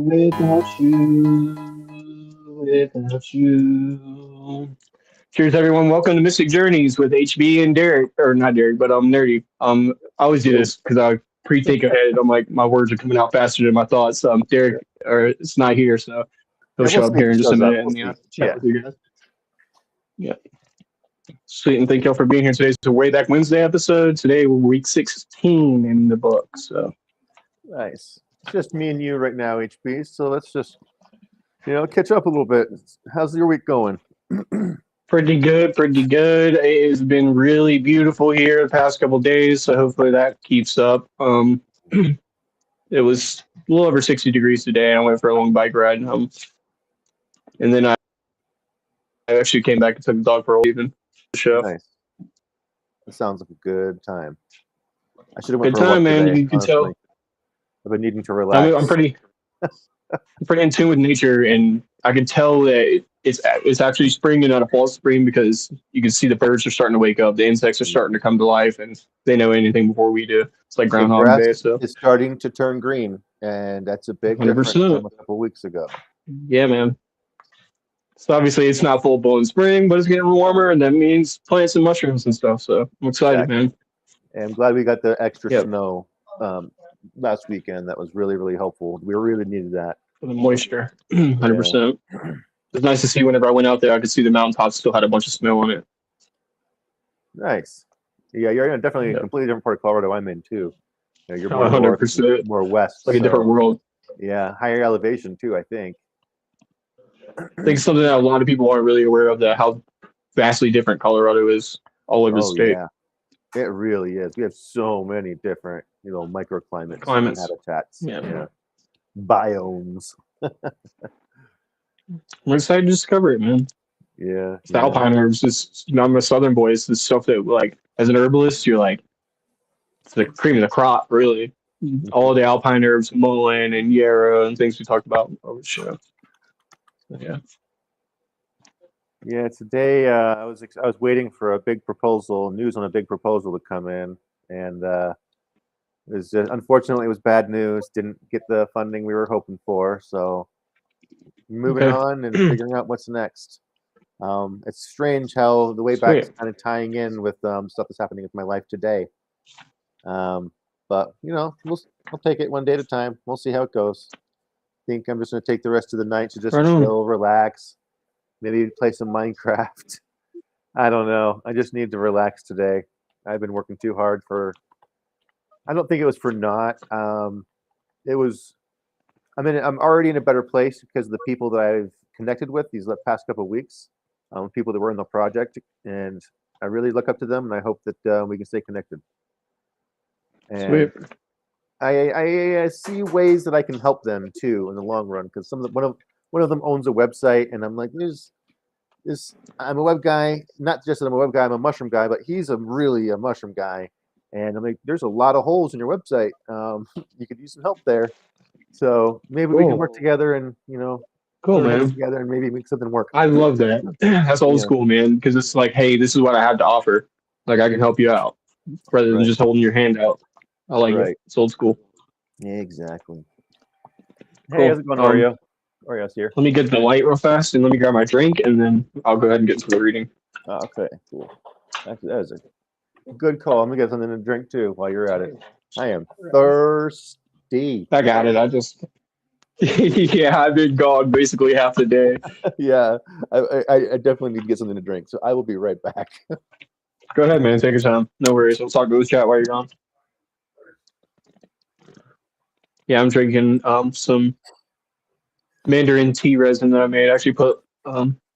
without you. Cheers, everyone. Welcome to Mystic Journeys with HB and Derek, or not Derek, but Nerdy. I always do Cool. this because I pre-think ahead. I'm like, my words are coming out faster than my thoughts. Derek, or it's not here, so he'll Yeah, we'll show up see if here he in just a shows up. minute We'll and see. chat Yeah. with you guys. Yeah, sweet, and thank y'all for being here. Today's the Wayback Wednesday episode. Today we're week 16 in the book. So Nice. It's just me and you right now, HP. So let's just, catch up a little bit. How's your week going? pretty good, pretty good. It has been really beautiful here the past couple days, so hopefully that keeps up. It was a little over 60 degrees today. I went for a long bike ride, and then I actually came back and took the dog for a even show. Nice. It sounds like a good time. I should have went Good for a walk time, man. today, You can honestly. tell. I've been needing to I'm relax. pretty in tune with nature, and I can tell that it's actually spring and not a false spring because you can see the birds are starting to wake up, the insects are starting to come to life, and they know anything before we do. It's like The Groundhog grass Day, so is starting to turn green, and that's a big difference 100%. from a couple weeks ago. Yeah, man. So obviously it's not full blown spring, but it's getting warmer, and that means plants and mushrooms and stuff. So I'm excited, Exactly. man. And I'm glad we got the extra Yep, snow last weekend. That was really, really helpful. We really needed that. for the moisture, Yeah. 100%. It's nice to see. Whenever I went out there, I could see the mountaintops still had a bunch of snow on it. Nice. Yeah, you're in definitely a Yep, completely different part of Colorado I'm in too. You're more north, 100%. It's more west, like a different so world. yeah, higher elevation too, I think. I think something that a lot of people aren't really aware of, that how vastly different Colorado is all over the Oh state. yeah, it really is. We have so many different, microclimates and Climates. habitats. Yeah, Yeah, biomes. I'm excited to discover it, man. Yeah, It's the yeah. alpine herbs. I'm a southern boy. It's the stuff that, like, as an herbalist, you're like, it's the cream of the crop, really. All Mhm. the alpine herbs, mullein and yarrow, and things we talked about over the show. So, yeah. Yeah, today I was waiting for a big proposal, news on a big proposal to come in, and it was unfortunately it was bad news. Didn't get the funding we were hoping for, so moving Okay. on and figuring out what's next. It's strange how the way back's Sweet. kind of tying in with stuff that's happening with my life today. But I'll take it one day at a time. We'll see how it goes. Think I'm just gonna take the rest of the night to just Right on. chill, relax, maybe play some Minecraft. I don't know. I just need to relax today. I've been working too hard for. I don't think it was for naught. It was. I'm already in a better place because of the people that I've connected with these past couple of weeks, people that were in the project, and I really look up to them, and I hope that we can stay connected. And Sweet. I see ways that I can help them too in the long run because one of them owns a website, and I'm like, there's this. I'm a web guy, not just that I'm a web guy, I'm a mushroom guy, but he's really a mushroom guy, and I'm like, there's a lot of holes in your website. You could use some help there. So maybe we can Cool. work together and Cool, put our heads man. together and maybe make something work. I love that. That's old Yeah, school, man, because it's like, hey, this is what I have to offer. Like, I can help you out rather than right, just holding your hand out. I like it. right. It's old school. Exactly. Hey, how's Cool. it going, Oreo? Orio's here. Let me get the light real fast and let me grab my drink, and then I'll go ahead and get into the reading. Okay, cool. Actually, that was a good call. I'm gonna get something to drink too while you're at it. I am thirsty. I got it. I just, yeah, I've been gone basically half the day. Yeah, I definitely need to get something to drink. So I will be right back. Go ahead, man. Take your time. No worries. We'll talk ghost chat while you're gone. Yeah, I'm drinking some mandarin tea resin that I made. I actually put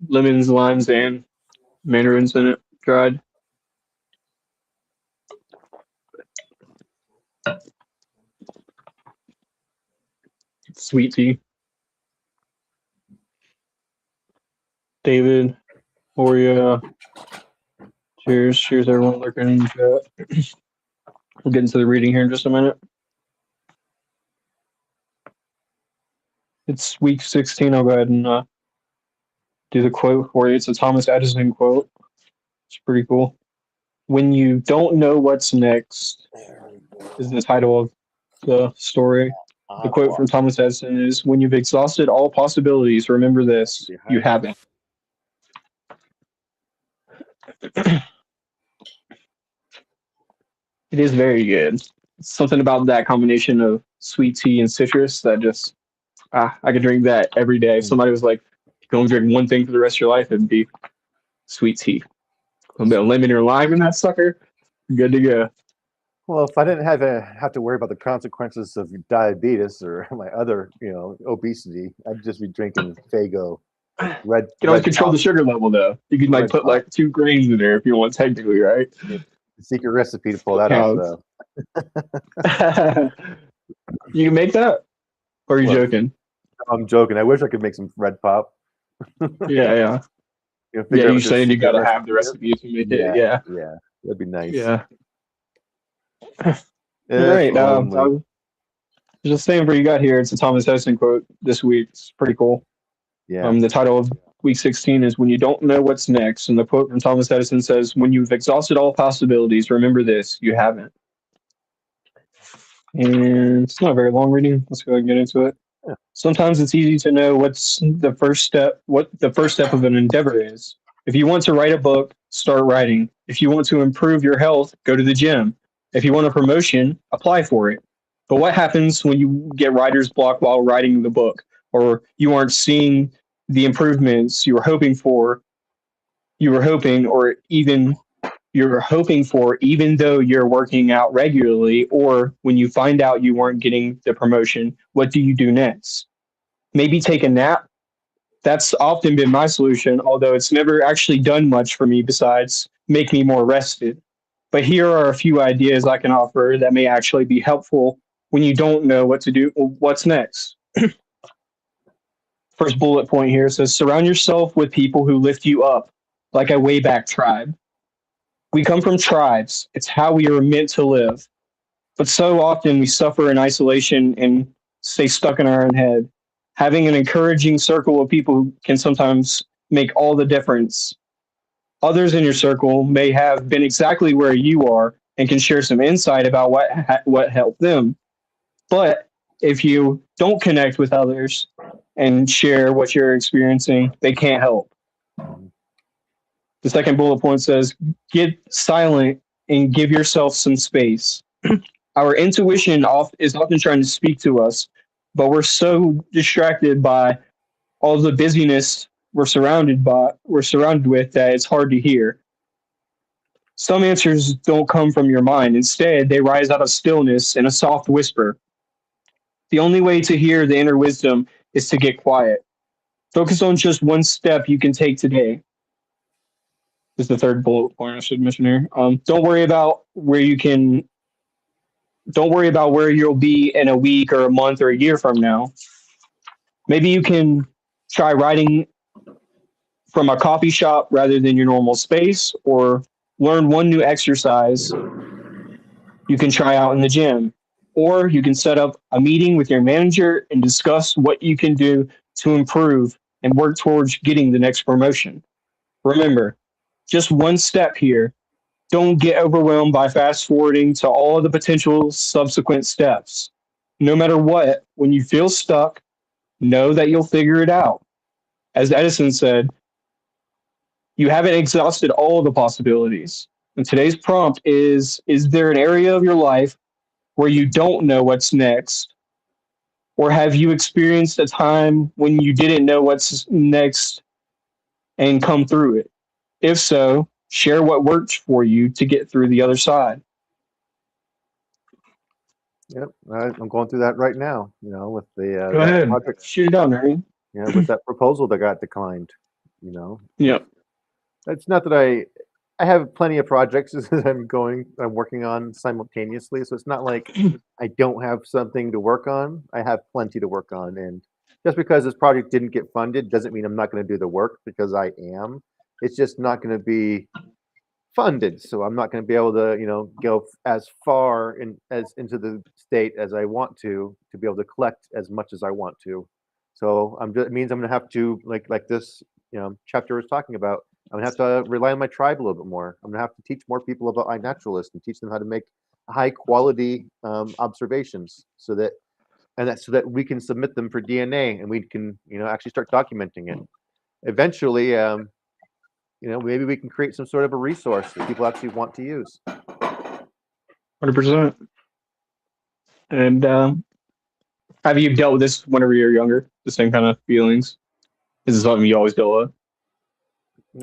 lemons, limes, and mandarins in it, dried. Sweet tea. David, Oreo, cheers. Cheers, everyone lurking in the chat. We'll get into the reading here in just a minute. It's week 16. I'll go ahead and do the quote for you. It's a Thomas Edison quote. It's pretty cool. When you don't know what's next is the title of the story. The quote from Thomas Edison is, "When you've exhausted all possibilities, remember this: you haven't." It is very good. Something about that combination of sweet tea and citrus that just I could drink that every day. If somebody was like, "Go and drink one thing for the rest of your life," it'd be sweet tea. A bit of lemon or lime in that sucker, good to go. Well, if I didn't have to worry about the consequences of diabetes or my other, obesity, I'd just be drinking Fago red You can always control the sugar level though. You can like red put pop. like 2 grains in there if you want technically, right? The secret recipe to pull that off, Counts. though. You can make that? Or are you Look, joking? I'm joking. I wish I could make some red pop. Yeah. Yeah, Figure out you what the saying you secret gotta have the is. recipe to make it. Yeah, Yeah. yeah, that'd be nice. Yeah. If Right. I only. was just saying before you got here, it's a Thomas Edison quote this week. It's pretty cool. Yeah. The title of week 16 is "When You Don't Know What's Next." And the quote from Thomas Edison says, "When you've exhausted all possibilities, remember this: you haven't." And it's not a very long reading. Let's go ahead and get into it. Yeah. Sometimes it's easy to know what the first step of an endeavor is. If you want to write a book, start writing. If you want to improve your health, go to the gym. If you want a promotion, apply for it. But what happens when you get writer's block while writing the book, or you aren't seeing the improvements you were hoping, or even you're hoping for, even though you're working out regularly, or when you find out you weren't getting the promotion, what do you do next? Maybe take a nap. That's often been my solution, although it's never actually done much for me besides make me more rested. But here are a few ideas I can offer that may actually be helpful when you don't know what to do. What's next? First bullet point here says surround yourself with people who lift you up, like a Wayback tribe. We come from tribes, it's how we are meant to live. But so often we suffer in isolation and stay stuck in our own head. Having an encouraging circle of people can sometimes make all the difference. Others in your circle may have been exactly where you are and can share some insight about what helped them. But if you don't connect with others and share what you're experiencing, they can't help. The second bullet point says get silent and give yourself some space. Our intuition is often trying to speak to us, but we're so distracted by all the busyness we're surrounded with that it's hard to hear. Some answers don't come from your mind. Instead, they rise out of stillness in a soft whisper. The only way to hear the inner wisdom is to get quiet. Focus on just one step you can take today. This is the third bullet point I should mention here. Don't worry about where you'll be in a week or a month or a year from now. Maybe you can try writing from a coffee shop rather than your normal space, or learn one new exercise you can try out in the gym. Or you can set up a meeting with your manager and discuss what you can do to improve and work towards getting the next promotion. Remember, just one step here. Don't get overwhelmed by fast forwarding to all of the potential subsequent steps. No matter what, when you feel stuck, know that you'll figure it out. As Edison said, you haven't exhausted all the possibilities. And today's prompt is there an area of your life where you don't know what's next? Or have you experienced a time when you didn't know what's next and come through it? If so, share what worked for you to get through the other side. Yep, I'm going through that right now. With the Go that ahead. project. Shoot it down, Ernie. With that proposal that got declined. Yep. It's not that I have plenty of projects that I'm working on simultaneously. So it's not like I don't have something to work on. I have plenty to work on, and just because this project didn't get funded doesn't mean I'm not going to do the work, because I am. It's just not going to be funded, so I'm not going to be able to go as far into the state as I want to be able to collect as much as I want to. So it means I'm going to have to, like this chapter was talking about, I'm going to have to rely on my tribe a little bit more. I'm going to have to teach more people about iNaturalist and teach them how to make high quality observations, so that and that's so that we can submit them for DNA, and we can, actually start documenting it. Eventually, maybe we can create some sort of a resource that people actually want to use. 100%. And have you dealt with this whenever you're younger? The same kind of feelings? Is this something you always deal with?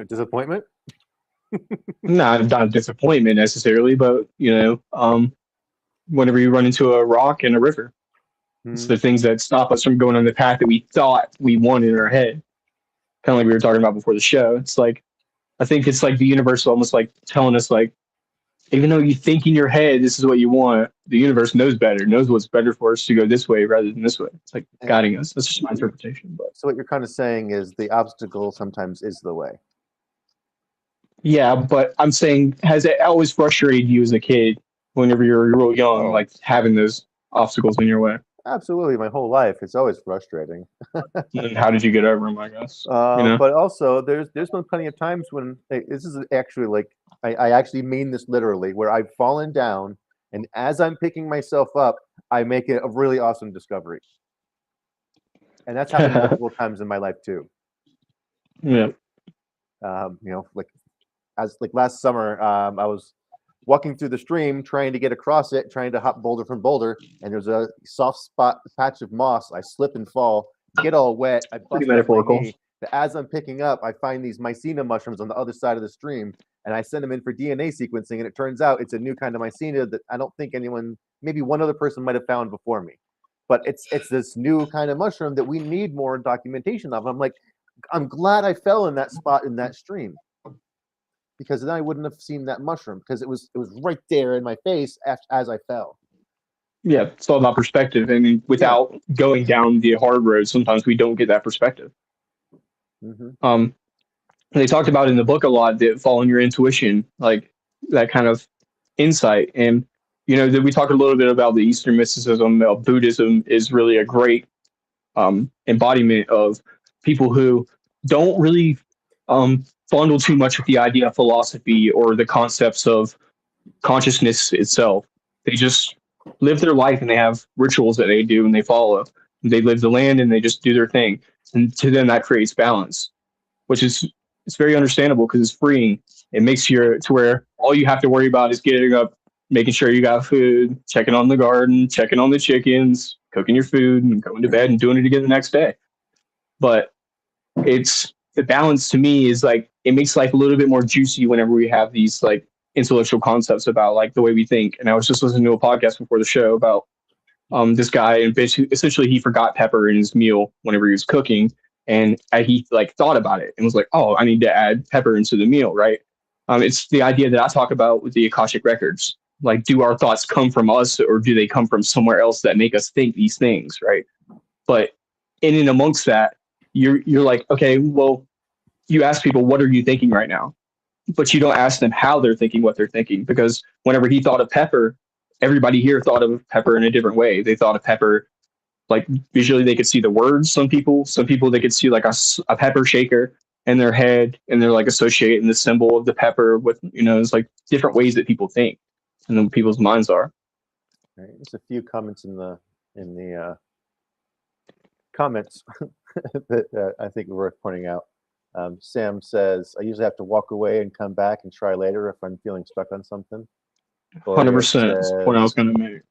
Disappointment? Not a disappointment necessarily, but whenever you run into a rock and a river, it's the things that stop us from going on the path that we thought we wanted in our head. Kind of like we were talking about before the show. It's like, I think it's like the universe almost like telling us, like, even though you think in your head this is what you want, the universe knows better, knows what's better for us to go this way rather than this way. It's like guiding us. That's just my interpretation. But so what you're kind of saying is the obstacle sometimes is the way. Yeah, but I'm saying, has it always frustrated you as a kid whenever you're real young, like having those obstacles in your way? Absolutely, my whole life. It's always frustrating. And how did you get over them, I guess? But also, there's been plenty of times when this is actually like, I actually mean this literally, where I've fallen down, and as I'm picking myself up, I make a really awesome discovery. And that's happened multiple times in my life too. Yeah. Like last summer, I was walking through the stream, trying to get across it, trying to hop boulder from boulder, and there's a soft spot, patch of moss. I slip and fall, get all wet. I bust out my knee. As I'm picking up, I find these mycena mushrooms on the other side of the stream, and I send them in for DNA sequencing, and it turns out it's a new kind of mycena that I don't think anyone, maybe one other person might have found before me. But it's this new kind of mushroom that we need more documentation of. I'm like, I'm glad I fell in that spot in that stream, because then I wouldn't have seen that mushroom, because it was right there in my face as I fell. Yeah, it's all about perspective, and without going down the hard road, sometimes we don't get that perspective. They talked about in the book a lot that following your intuition, like that kind of insight, and that we talked a little bit about the Eastern mysticism. Buddhism is really a great embodiment of people who don't really bundle too much with the idea of philosophy or the concepts of consciousness itself. They just live their life, and they have rituals that they do and they follow. They live the land and they just do their thing. And to them, that creates balance, which is, it's very understandable because it's freeing. It makes you to where all you have to worry about is getting up, making sure you got food, checking on the garden, checking on the chickens, cooking your food, and going to bed and doing it again the next day. But it's the balance to me is like, it makes life a little bit more juicy whenever we have these like intellectual concepts about like the way we think. And I was just listening to a podcast before the show about this guy, and basically essentially he forgot pepper in his meal whenever he was cooking, and he like thought about it and was like, oh, I need to add pepper into the meal, right? It's the idea that I talk about with the Akashic records. Like, do our thoughts come from us, or do they come from somewhere else that make us think these things, right? But in and amongst that, you're like, okay, well, you ask people, what are you thinking right now? But you don't ask them how they're thinking what they're thinking, because whenever he thought of pepper, everybody here thought of pepper in a different way. They thought of pepper like visually, they could see the words. Some people they could see like a pepper shaker in their head, and they're like associating the symbol of the pepper with, it's like different ways that people think and then people's minds are. Right. There's a few comments in the comments that I think are worth pointing out. Sam says, I usually have to walk away and come back and try later if I'm feeling stuck on something. 100%. That's the point I was going to make.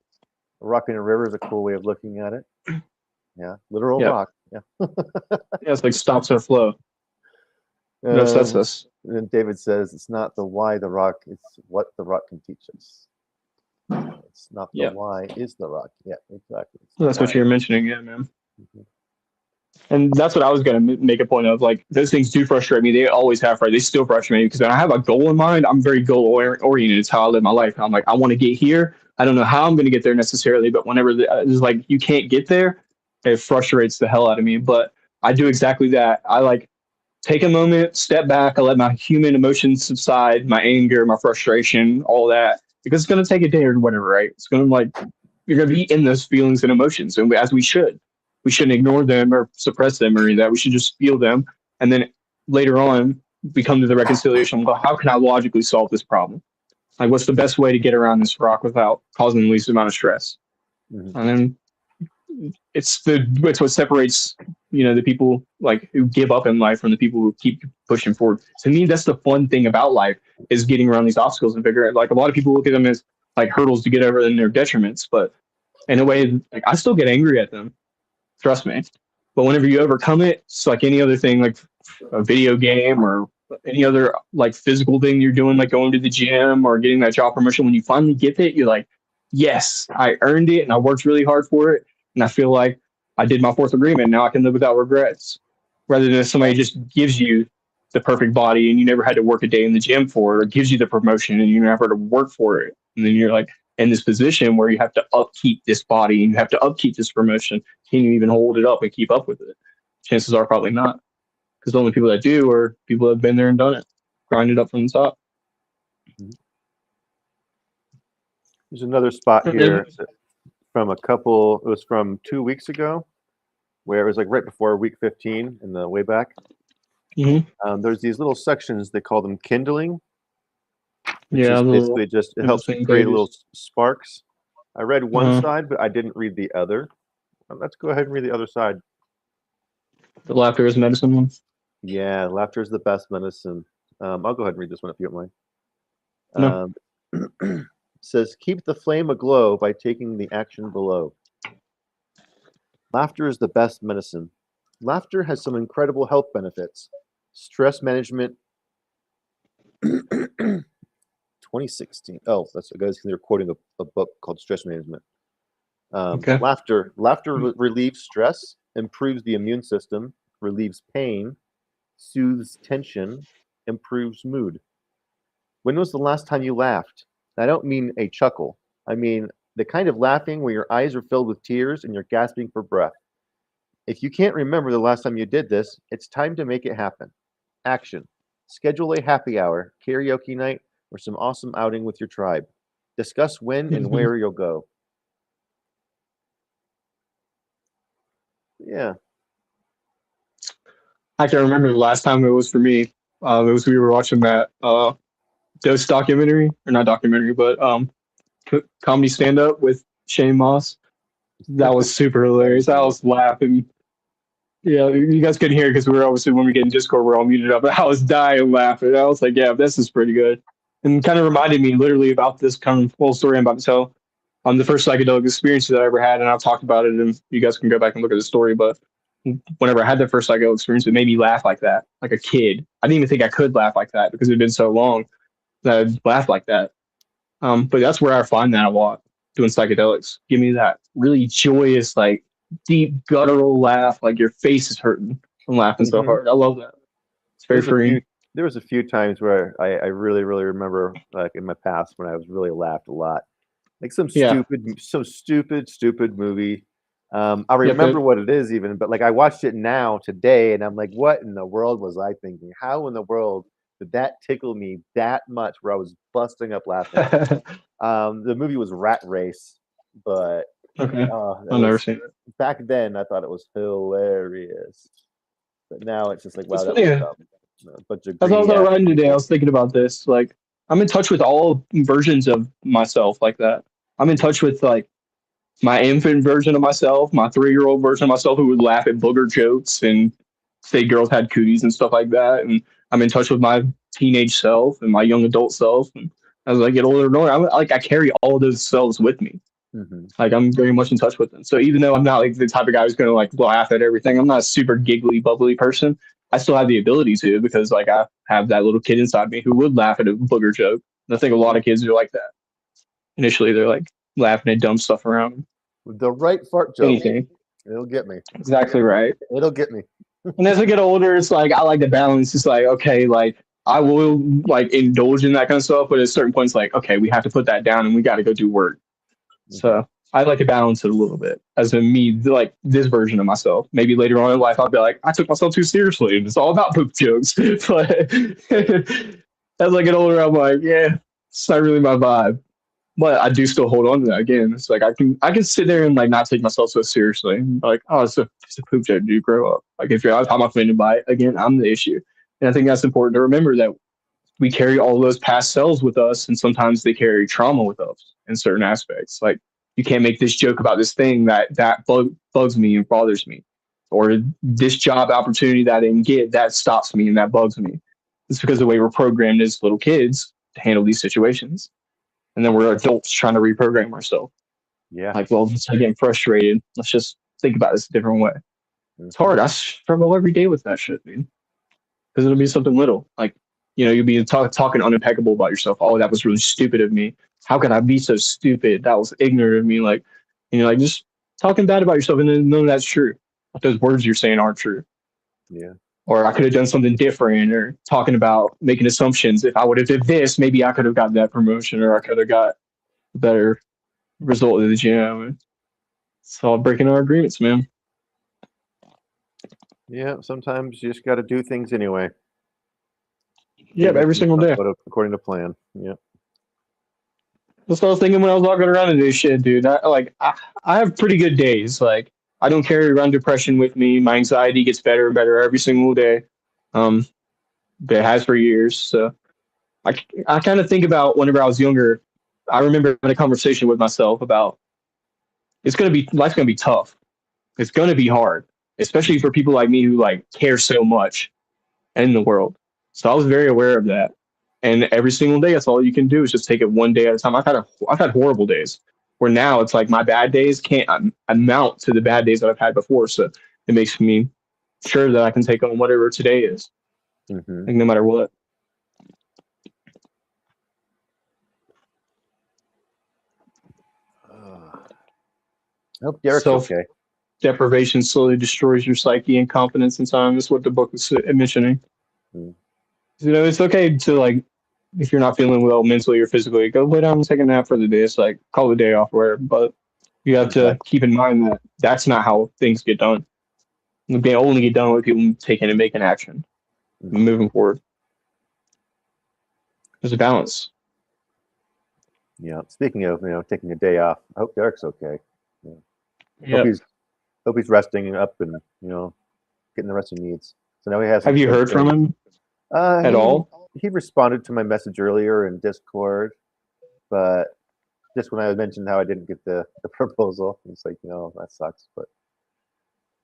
A rock in a river is a cool way of looking at it. Yeah, literal rock. Yeah. Yeah, it's like stops our flow. It upsets us. And David says, it's not the why the rock, it's what the rock can teach us. It's not the why is the rock. Yeah, exactly. That's what you're mentioning, yeah, man. And that's what I was going to make a point of. Like, those things do frustrate me. They always have, right? They still frustrate me because when I have a goal in mind, I'm very goal oriented. It's how I live my life. I'm like, I want to get here. I don't know how I'm going to get there necessarily, but whenever it's like you can't get there, it frustrates the hell out of me. But I do exactly that. I like take a moment, step back. I let my human emotions subside, my anger, my frustration, all that, because it's going to take a day or whatever, right? It's going to like, you're going to be in those feelings and emotions, and as we should. We shouldn't ignore them or suppress them or any of that. We should just feel them. And then later on, we come to the reconciliation. Well, how can I logically solve this problem? Like, what's the best way to get around this rock without causing the least amount of stress? And then it's what separates the people like who give up in life from the people who keep pushing forward. To me, that's the fun thing about life is getting around these obstacles and figure out. Like a lot of people look at them as like hurdles to get over and their detriments, but in a way, like I still get angry at them. Trust me. But whenever you overcome it, it's like any other thing, like a video game or any other like physical thing you're doing, like going to the gym or getting that job promotion. When you finally get it, you're like, yes, I earned it and I worked really hard for it. And I feel like I did my fourth agreement. Now I can live without regrets rather than if somebody just gives you the perfect body and you never had to work a day in the gym for it, or gives you the promotion and you never had to work for it. And then you're like in this position where you have to upkeep this body and you have to upkeep this promotion. Can you even hold it up and keep up with it? Chances are probably not, because the only people that do are people that have been there and done it, grind it up from the top. There's another spot here from a couple. It was from 2 weeks ago, where it was like right before week 15 in the Wayback. There's these little sections, they call them kindling, which is basically just it helps you create little sparks. I read one side, but I didn't read the other. Let's go ahead and read the other side. The laughter is medicine one. Yeah, laughter is the best medicine. I'll go ahead and read this one if you don't mind. No. Says, keep the flame aglow by taking the action below. Laughter is the best medicine. Laughter has some incredible health benefits. Stress management. 2016. Oh, that's a guys. They're quoting a book called Stress Management. Laughter relieves stress, improves the immune system, relieves pain, soothes tension, improves mood. When was the last time you laughed? I don't mean a chuckle. I mean the kind of laughing where your eyes are filled with tears and you're gasping for breath. If you can't remember the last time you did this, it's time to make it happen. Action. Schedule a happy hour, karaoke night, or some awesome outing with your tribe. Discuss when and where you'll go. Yeah. I can remember the last time it was for me. It was we were watching that Dose documentary, or not documentary, but comedy stand up with Shane Moss. That was super hilarious. I was laughing. Yeah, you guys couldn't hear it because we were obviously when we get in Discord, we're all muted up. But I was dying laughing. I was like, yeah, this is pretty good. And kind of reminded me literally about this kind of whole story I'm about to tell. The first psychedelic experience that I ever had, and I've talked about it, and you guys can go back and look at the story. But whenever I had that first psychedelic experience, it made me laugh like that, like a kid. I didn't even think I could laugh like that because it had been so long that I'd laugh like that. But that's where I find that a lot, doing psychedelics. Give me that really joyous, like deep guttural laugh, like your face is hurting from laughing so hard. I love that. It's very freeing. There was a few times where I really, really remember, like in my past, when I was really laughed a lot. Like some stupid movie. I remember what it is even, but like I watched it now today, and I'm like, what in the world was I thinking? How in the world did that tickle me that much where I was busting up laughing? The movie was Rat Race, but I've never seen it. Back then, I thought it was hilarious, but now it's just like, wow, that was dumb. A bunch of as I was riding today, I was thinking about this. Like, I'm in touch with all versions of myself like that. I'm in touch with like my infant version of myself, my 3-year-old version of myself who would laugh at booger jokes and say girls had cooties and stuff like that. And I'm in touch with my teenage self and my young adult self. And as I get older and older, I carry all of those selves with me. Like I'm very much in touch with them. So even though I'm not like the type of guy who's going to like laugh at everything, I'm not a super giggly, bubbly person. I still have the ability to, because like I have that little kid inside me who would laugh at a booger joke. And I think a lot of kids are like that. Initially, they're like laughing at dumb stuff around them. With the right fart joke, anything. It'll get me. Exactly right. It'll get me. And as I get older, it's like I like the balance. It's like, okay, like I will like indulge in that kind of stuff, but at a certain point, it's like, okay, we have to put that down and we got to go do work. So I like to balance it a little bit as in me, like this version of myself. Maybe later on in life, I'll be like, I took myself too seriously and it's all about poop jokes. But as I get older, I'm like, yeah, it's not really my vibe. But I do still hold on to that. Again, it's like I can sit there and like not take myself so seriously. Like, oh, it's a poop joke. Do grow up? Like if I'm offended by it, again, I'm the issue. And I think that's important to remember, that we carry all those past selves with us, and sometimes they carry trauma with us in certain aspects. Like you can't make this joke about this thing that bugs me and bothers me, or this job opportunity that I didn't get that stops me and that bugs me. It's because of the way we're programmed as little kids to handle these situations, and then we're adults trying to reprogram ourselves. Yeah. Like, well, instead of getting frustrated, let's just think about this a different way. It's Mhm. hard. I struggle every day with that shit, dude. Because it'll be something little, like, you'll be talking unimpeccable about yourself. Oh, that was really stupid of me. How could I be so stupid? That was ignorant of me. Like, like just talking bad about yourself, and then none of that's true. Like, those words you're saying aren't true. Yeah. Or I could have done something different, or talking about making assumptions. If I would have did this, maybe I could have got that promotion, or I could have got a better result at the gym. It's all breaking our agreements, man. Yeah. Sometimes you just got to do things anyway. Yeah, Even if every things single don't day. go according to plan. Yeah. That's what I was thinking when I was walking around in this shit, dude. I have pretty good days. Like, I don't carry around depression with me. My anxiety gets better and better every single day. Um, but it has for years. So I kind of think about whenever I was younger. I remember having a conversation with myself about life's gonna be tough. It's gonna be hard, especially for people like me who like care so much in the world. So I was very aware of that. And every single day, that's all you can do is just take it one day at a time. I've had horrible days where now it's like my bad days can't amount to the bad days that I've had before. So it makes me sure that I can take on whatever today is, Mm-hmm. like no matter what. I hope Derek's Self okay. deprivation slowly destroys your psyche and confidence in time. Is what the book is mentioning. Mm. It's okay to like if you're not feeling well mentally or physically, go lay down and take a nap for the day. It's like call the day off, or whatever. But you have to Exactly. keep in mind that that's not how things get done. They only get done with people taking and making action, Mhm. moving forward. There's a balance. Yeah. Speaking of, taking a day off, I hope Derek's okay. Yeah. Hope Yep. he's hope he's resting up and getting the rest he needs. So now he has Have you some heard from training. him at He all? he responded to my message earlier in Discord, but just when I mentioned how I didn't get the proposal, he's like, that sucks. But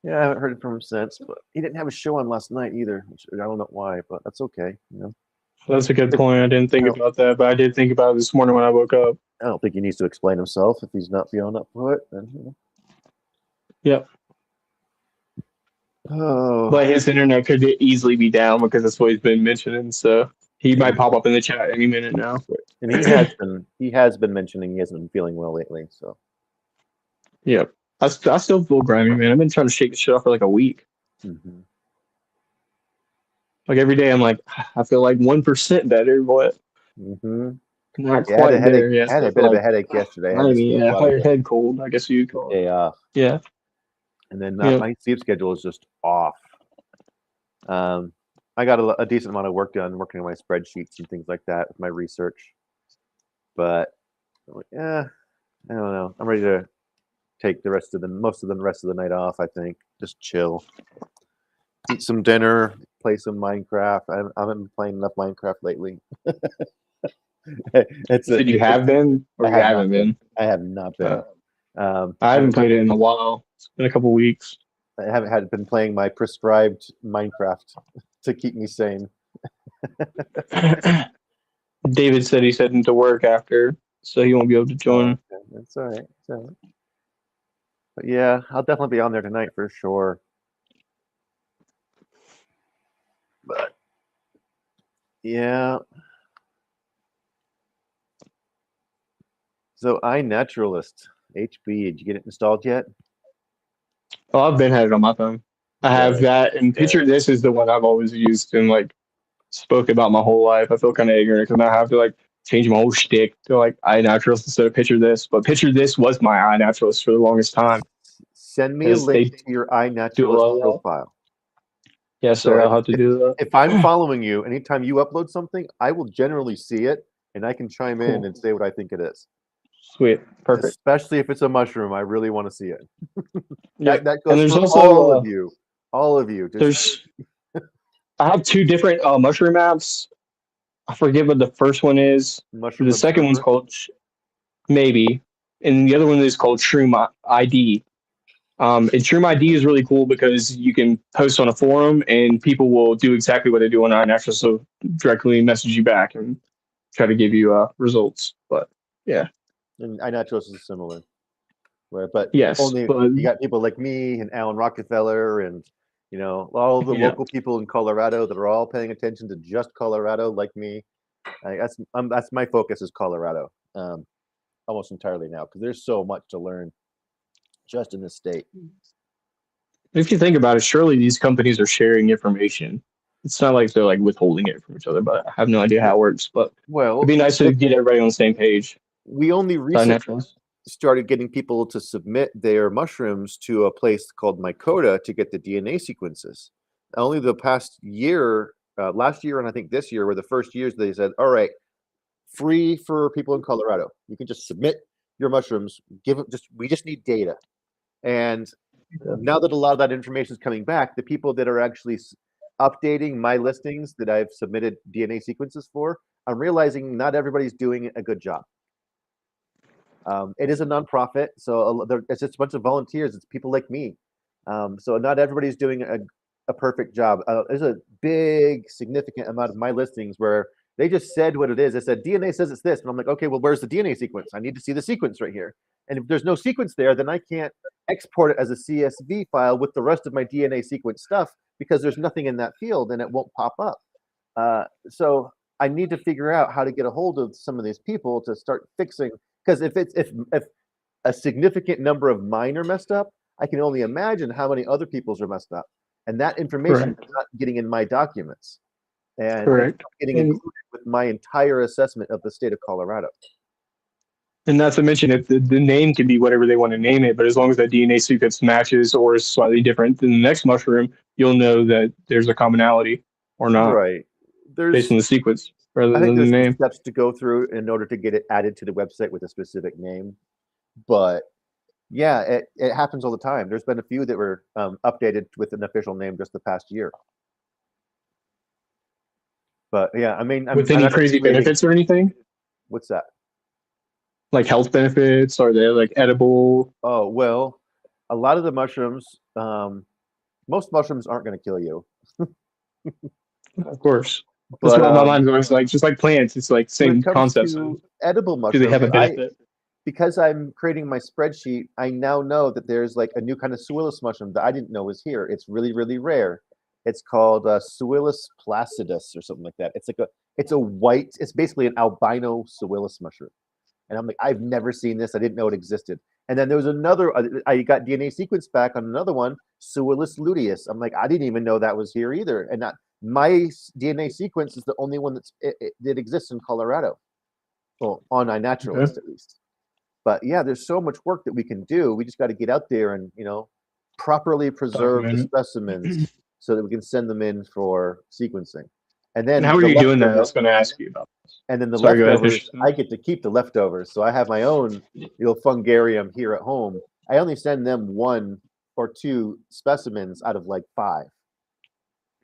yeah, I haven't heard from him since. But he didn't have a show on last night either, which I don't know why, but that's okay. That's a good I point. I didn't think don't, about that, but I did think about it this morning when I woke up. I don't think he needs to explain himself if he's not feeling up for it. Then. Yep. Oh, But his internet could easily be down because that's what he's been mentioning. So he might and pop up in the chat any minute now. and he has been mentioning he hasn't been feeling well lately. So Yep. I still feel grimy, man. I've been trying to shake the shit off for like a week. hmm Like every day, I'm like, I feel like 1% better, but hmm not yeah, I had a quite headache. there yet. I had So I a feel bit of a like, headache yesterday. I had to grimy. sleep Yeah, a I lot felt of your head cold. I guess you'd the call it. day off, Yeah. and then Yeah. my sleep schedule is just off. I got a decent amount of work done working on my spreadsheets and things like that with my research, but I'm like, I don't know. I'm ready to take most of the rest of the night off. I think just chill, eat some dinner, play some Minecraft. I haven't been playing enough Minecraft lately. it's You a said you it's have been, or I you have not haven't been. been. I have not been. Uh, I I haven't haven't played it in a while. It's been a couple weeks. I haven't had been playing my prescribed Minecraft to keep me sane. David said he's heading to work after, so he won't be able to Oh, join. okay. That's all right. But yeah, I'll definitely be on there tonight for sure. But yeah, so iNaturalist HB, did you get it installed yet? Oh, I've been had it on my phone. I have Good. that, and Picture Good. This is the one I've always used and like spoke about my whole life. I feel kind of ignorant because I have to like change my whole shtick to like iNaturalist instead of Picture This. But Picture This was my iNaturalist for the longest time Send me a because link they to your do a iNaturalist lot of that. profile. Yes, So sir. if, I'll have to if do if I'm that. following you, anytime you upload something, I will generally see it and I can chime in and Cool. say what I think it is. Sweet. Perfect. Especially if it's a mushroom, I really want to see it. That Yep. that And goes there's for also all of you. All of you. Just there's I have two different mushroom apps. I forget what the first one is. mushroom The second one's observer. called maybe. and the other one is called Shroom ID. And Shroom ID is really cool because you can post on a forum and people will do exactly what they do on iNaturalist, so directly message you back and try to give you results. But yeah, And iNaturalist is similar, where but yes, only but you got people like me and Alan Rockefeller and all of the yeah, local people in Colorado that are all paying attention to just Colorado, like me. That's my focus is Colorado, almost entirely now because there's so much to learn just in this state. if you think about it, surely these companies are sharing information. It's not like they're like withholding it from each other, but I have no idea how it works. But it'd Well, be nice to get everybody on the same page. we only recently iNaturalist. started getting people to submit their mushrooms to a place called Mycota to get the DNA sequences. Only the past year, last year and I think this year were the first years they said, all right, free for people in Colorado. You can just submit your mushrooms, we just need data. And now that a lot of that information is coming back, the people that are actually updating my listings that I've submitted DNA sequences for, I'm realizing not everybody's doing a good job. It is a nonprofit, so it's just a bunch of volunteers. It's people like me. So not everybody's doing a perfect job. There's a big, significant amount of my listings where they just said what it is. They said DNA says it's this, and I'm like, okay, well, where's the DNA sequence? I need to see the sequence right here. And if there's no sequence there, then I can't export it as a CSV file with the rest of my DNA sequence stuff because there's nothing in that field and it won't pop up. So I need to figure out how to get a hold of some of these people to start fixing. Because if a significant number of mine are messed up, I can only imagine how many other people's are messed up, and that information Correct. is not getting in my documents, and it's Correct. not getting included with my entire assessment of the state of Colorado. And not to mention, if the name can be whatever they want to name it, but as long as that DNA sequence matches or is slightly different than the next mushroom, you'll know that there's a commonality or not Right. based on the sequence rather I think than the there's some name. steps to go through in order to get it added to the website with a specific name, but yeah, it happens all the time. There's been a few that were updated with an official name just the past year. But yeah, I mean, With I'm any not crazy creating. benefits or anything, What's that? like health benefits, are they like edible? Oh well, a lot of the mushrooms, most mushrooms aren't going to kill you, Of course. That's but why my mind's always like, just like plants, it's like when it same comes concept. So to edible do they have mushrooms, a benefit? because I'm creating my spreadsheet, I now know that there's like a new kind of Suillus mushroom that I didn't know was here. It's really, really rare. It's called Suillus placidus or something like that. It's a white, it's basically an albino Suillus mushroom. And I'm like, I've never seen this. I didn't know it existed. And then there was another, I got DNA sequence back on another one, Suillus luteus. I'm like, I didn't even know that was here either. And my DNA sequence is the only one that exists in Colorado. Well, on iNaturalist at least. But yeah, there's so much work that we can do. We just got to get out there and properly preserve the Document specimens it. so that we can send them in for sequencing. And And then how are the you doing that? I leftover, was going to ask you about this. and then the Sorry, go ahead. Finish. leftovers, I get to keep the leftovers. So I have my own fungarium here at home. I only send them 1 or 2 specimens out of like 5.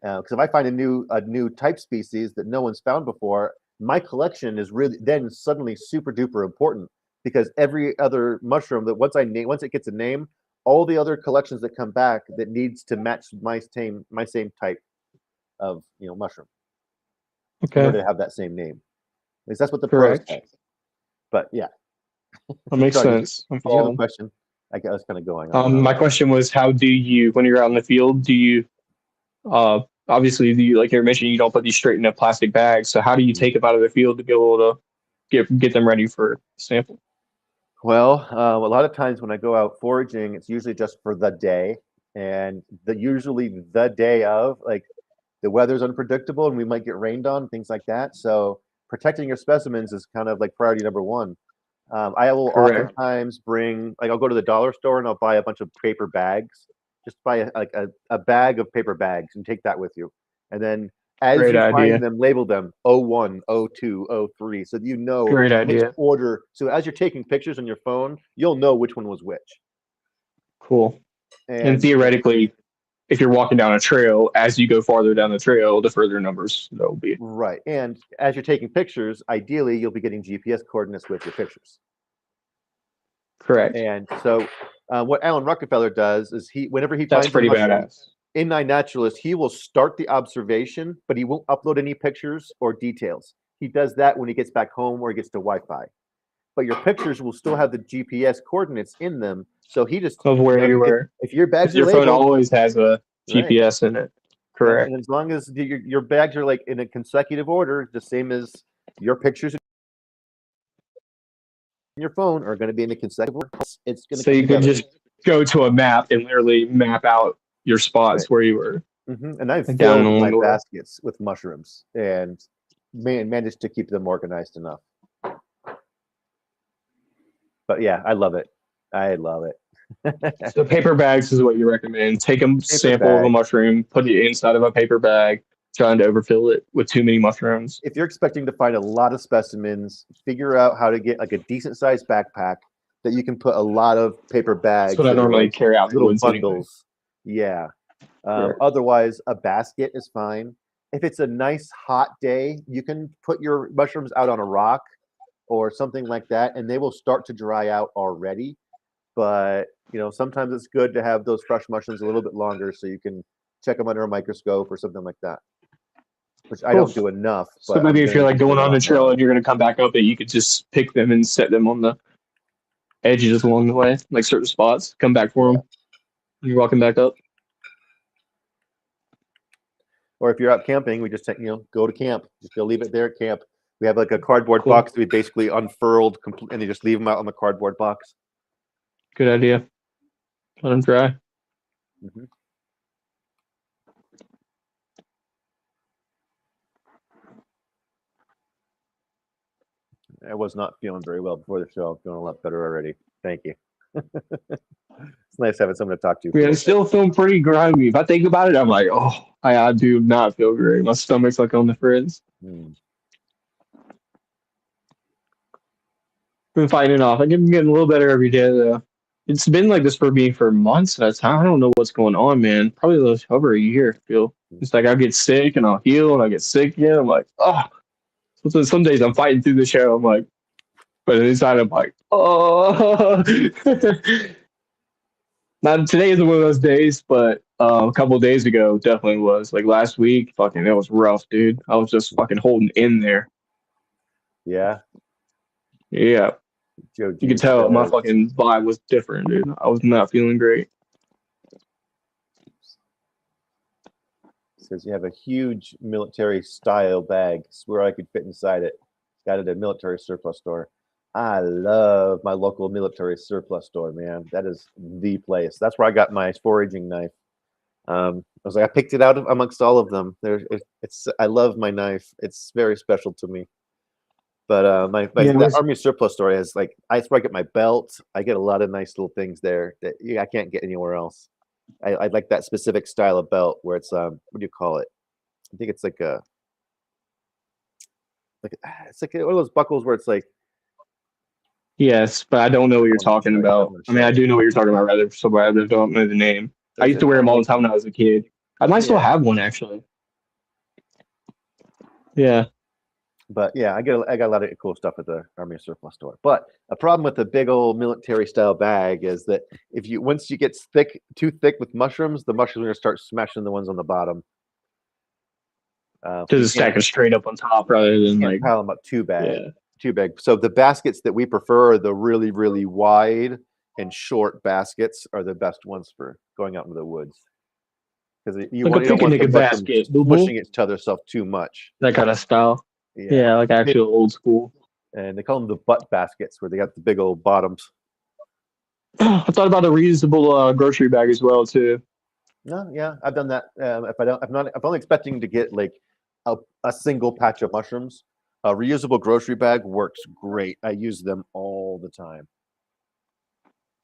Because if I find a new type species that no one's found before, my collection is really then suddenly super duper important because every other mushroom that once it gets a name, all the other collections that come back that needs to match my same type of mushroom in Okay. order to have that same name. At least that's what the pros Correct. say. But yeah, That makes sorry. sense. I'm Did you have a following. question? I was kind of going on and on My there. question was, how do you, when you're out in the field, do you, obviously, like you mentioned, you don't put these straight in a plastic bag. So how do you take them out of the field to be able to get them ready for sample? Well, a lot of times when I go out foraging, it's usually just for the day, and usually the day of, like, the weather's unpredictable and we might get rained on, things like that. So protecting your specimens is kind of like priority number 1. I will Correct. oftentimes bring, like, I'll go to the dollar store and I'll buy a bunch of paper bags. Just buy a bag of paper bags and take that with you. And then as Great you find idea. them, label them O1, O2, O3, so that you know Great which idea. order. So as you're taking pictures on your phone, you'll know which one was which. Cool. And And theoretically, if you're walking down a trail, as you go farther down the trail, the further numbers there'll be. right. And as you're taking pictures, ideally you'll be getting GPS coordinates with your pictures. Correct. And so, what Alan Rockefeller does is whenever he That's finds a pretty mushroom badass. in iNaturalist, he will start the observation, but he won't upload any pictures or details. He does that when he gets back home or he gets to Wi-Fi. But your pictures will still have the GPS coordinates in them. So he just, Of where you if, were. if your bags Because are your phone labeled, always has a right? GPS in it. Yeah, Correct. and as long as your bags are like in a consecutive order, the same as your pictures in your phone are going to be in a consecutive order, it's going to So come you could together. just go to a map and literally map out your Right. spots where you were. And I've Like down filled along my the way. baskets with mushrooms and managed to keep them organized enough. But yeah, I love it. I love it. So paper bags is what you recommend. Take a sample of a bag. mushroom, put it inside of a paper bag, trying to overfill it with too many mushrooms. If you're expecting to find a lot of specimens, figure out how to get like a decent sized backpack that you can put a lot of paper bags That's what I that are normally like carry out in the little woods anyway. bundles. Yeah. Correct. Otherwise, a basket is fine. If it's a nice hot day, you can put your mushrooms out on a rock or something like that, and they will start to dry out already. But sometimes it's good to have those fresh mushrooms a little bit longer so you can check them under a microscope or something like that. Which I Cool. don't do enough, So but maybe I'm if you're going to like be doing going a on a lot trail more. and you're gonna come back up it, you could just pick them and set them on the edges along the way, like certain spots. Come back for them. You're walking back up. Or if you're out camping, we just go to camp. Just go leave it there at camp. We have like a cardboard Cool. box that we basically unfurled, and you just leave them out on the cardboard box. Good idea. Let them dry. Mm-hmm. I was not feeling very well before the show. I'm feeling a lot better already. Thank you. It's nice having someone to talk to. Yeah, I'm still feeling pretty grimy. If I think about it, I'm like, oh, I do not feel great. My stomach's like on the fritz. Been fighting it off. I'm getting a little better every day though. It's been like this for me for months at a time. I don't know what's going on, man. Probably over a year. I feel it's like I get sick and I'll heal and I get sick again. I'm like, oh. So some days I'm fighting through the show. I'm like, but inside I'm like, oh. Not today isn't one of those days, but a couple of days ago definitely was. Like last week, fucking it was rough, dude. I was just fucking holding in there. Yeah. Yeah. Joe You could G tell my says, fucking vibe was different, dude. I was not feeling great. you have a huge military style bag. Swear I could fit inside it. Got it at a military surplus store. I love my local military surplus store, man. That is the place. That's where I got my foraging knife. I was like, I picked it out amongst all of them. I love my knife. It's very special to me. But Yeah, that army surplus store has like that's where I get my belt. I get a lot of nice little things there that I can't get anywhere else. I like that specific style of belt where it's what do you call it? I think it's like it's like one of those buckles where it's like yes, but I don't know what you're I'm gonna talking show you. I'm about. gonna I mean, show I you. do know what you're talking about, rather, so I don't know the name. I There's used to wear them all the time when I was a kid. I might still have one actually. Yeah. But yeah, I got a lot of cool stuff at the army surplus store. But a problem with the big old military style bag is that once you get too thick with mushrooms, the mushrooms are gonna start smashing the ones on the bottom. Because it's stacking straight up on top rather than can't like pile them up too big. So the baskets that we prefer are the really, really wide and short baskets are the best ones for going out into the woods. Because you like don't want the picnic mushrooms basket, pushing each other stuff too much. that kind of style. Yeah, like actual old school. And they call them the butt baskets, where they got the big old bottoms. I thought about a reusable grocery bag as well too. No, yeah, I've done that. If I'm only expecting to get like a single patch of mushrooms. A reusable grocery bag works great. I use them all the time.